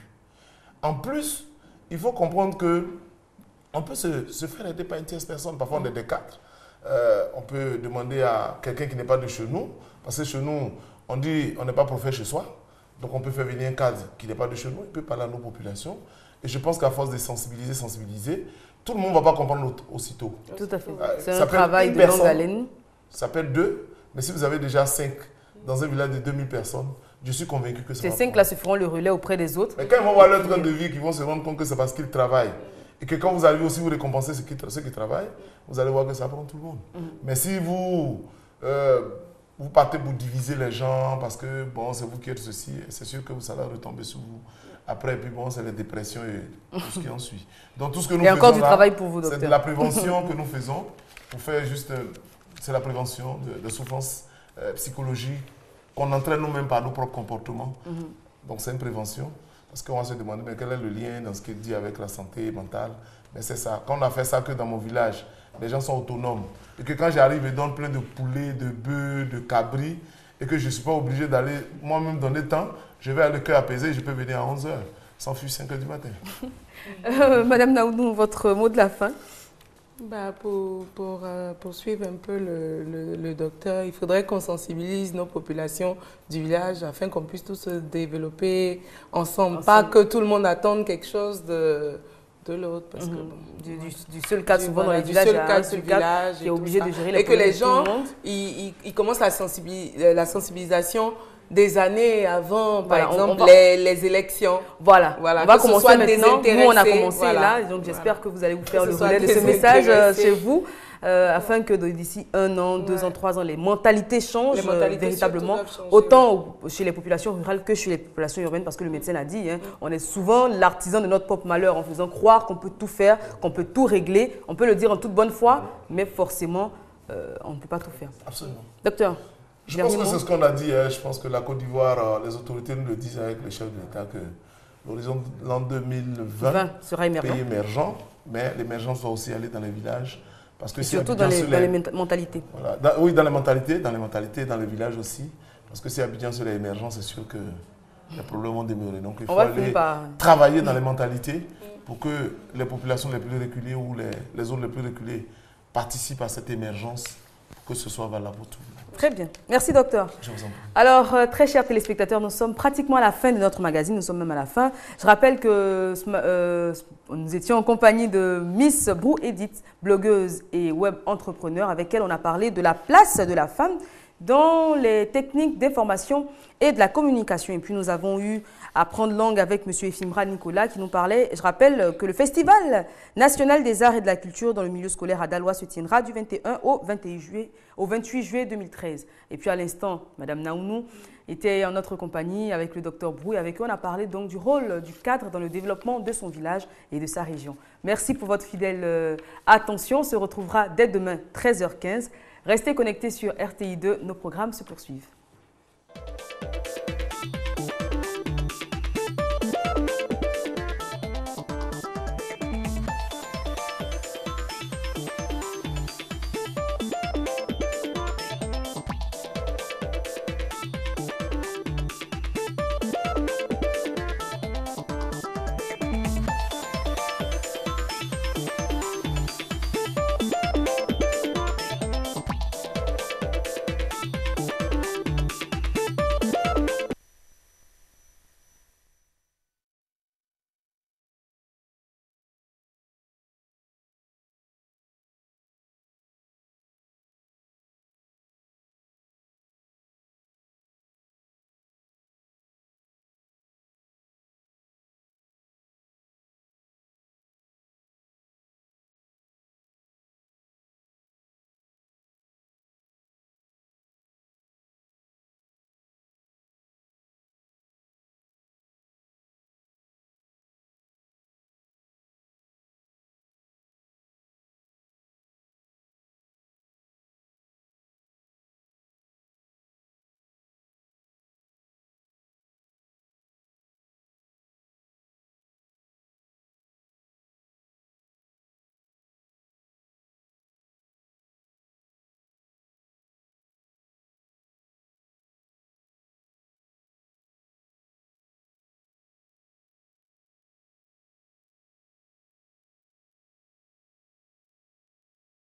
En plus, il faut comprendre qu'on peut se faire aider par une tierce personne. Parfois, on est des cadres. On peut demander à quelqu'un qui n'est pas de chez nous, parce que chez nous, on dit on n'est pas prophète chez soi, donc on peut faire venir un cadre qui n'est pas de chez nous, il peut parler à nos populations. Et je pense qu'à force de sensibiliser, tout le monde ne va pas comprendre aussitôt. Tout à fait. C'est un travail de longue haleine. Ça peut être 2, mais si vous avez déjà 5 dans un village de 2000 personnes, je suis convaincu que ça va. Ces 5 là se feront le relais auprès des autres. Mais quand ils vont voir leur train de vie, ils vont se rendre compte que c'est parce qu'ils travaillent. Et que quand vous arrivez aussi, vous récompensez ceux qui travaillent, vous allez voir que ça prend tout le monde. Mais si vous partez pour diviser les gens, parce que bon, c'est vous qui êtes ceci, c'est sûr que ça va retomber sur vous. Après, puis bon, c'est les dépressions et tout ce qui en suit. Donc tout ce que nous faisons encore du travail pour vous, docteur. C'est de la prévention que nous faisons. Pour faire juste, c'est la prévention de souffrances psychologiques qu'on entraîne nous-mêmes par nos propres comportements. Donc c'est une prévention. Parce qu'on va se demander mais quel est le lien dans ce qu'il dit avec la santé mentale. Mais c'est ça. Quand on a fait ça que dans mon village, les gens sont autonomes. Et que quand j'arrive et donne plein de poulets, de bœufs, de cabris, et que je ne suis pas obligé d'aller moi-même donner temps, je vais à le cœur apaisé et je peux venir à 11h, sans fuir 5h du matin. Madame Naoudou, votre mot de la fin? Pour suivre un peu le docteur, il faudrait qu'on sensibilise nos populations du village afin qu'on puisse tous se développer ensemble. Pas que tout le monde attende quelque chose de l'autre. Parce que, du seul cadre, souvent dans les villages, il y a un seul cadre qui est obligé de gérer les problèmes de tout le monde. Et que les gens, ils commencent la sensibilisation des années avant, par exemple, les élections. Voilà. On va commencer maintenant. Nous, on a commencé là. Donc, j'espère que vous allez vous faire le relais de ce message chez vous, afin que d'ici 1 an, 2 ans, 3 ans, les mentalités changent véritablement, autant chez les populations rurales que chez les populations urbaines, parce que le médecin a dit, on est souvent l'artisan de notre propre malheur en faisant croire qu'on peut tout faire, qu'on peut tout régler. On peut le dire en toute bonne foi, mais forcément, on ne peut pas tout faire. Absolument. Docteur. Je pense que c'est ce qu'on a dit. Je pense que la Côte d'Ivoire, les autorités nous le disent avec les chefs de l'État que l'horizon de l'an 2020 sera émergent. Pays émergent, mais l'émergence doit aussi aller dans les villages. Parce que surtout dans les mentalités. Voilà. Oui, dans les mentalités, dans les villages aussi. Parce que si Abidjan serait émergent, c'est sûr que les problèmes vont demeurer. Donc il faut aller travailler dans les mentalités pour que les populations les plus reculées ou les zones les plus reculées participent à cette émergence, pour que ce soit valable pour tout le monde. Très bien. Merci, docteur. Je vous en prie. Alors, très chers téléspectateurs, nous sommes pratiquement à la fin de notre magazine. Nous sommes même à la fin. Je rappelle que nous étions en compagnie de Miss Brou Edith, blogueuse et web entrepreneur, avec elle on a parlé de la place de la femme dans les techniques d'information et de la communication. Et puis nous avons eu à prendre langue avec M. Efimra Nicolas qui nous parlait. Je rappelle que le Festival national des arts et de la culture dans le milieu scolaire à Daloa se tiendra du 21 au 28 juillet 2013. Et puis à l'instant, Mme Naounou était en notre compagnie avec le Dr Brou et avec eux on a parlé donc du rôle du cadre dans le développement de son village et de sa région. Merci pour votre fidèle attention. On se retrouvera dès demain 13h15. Restez connectés sur RTI2, nos programmes se poursuivent.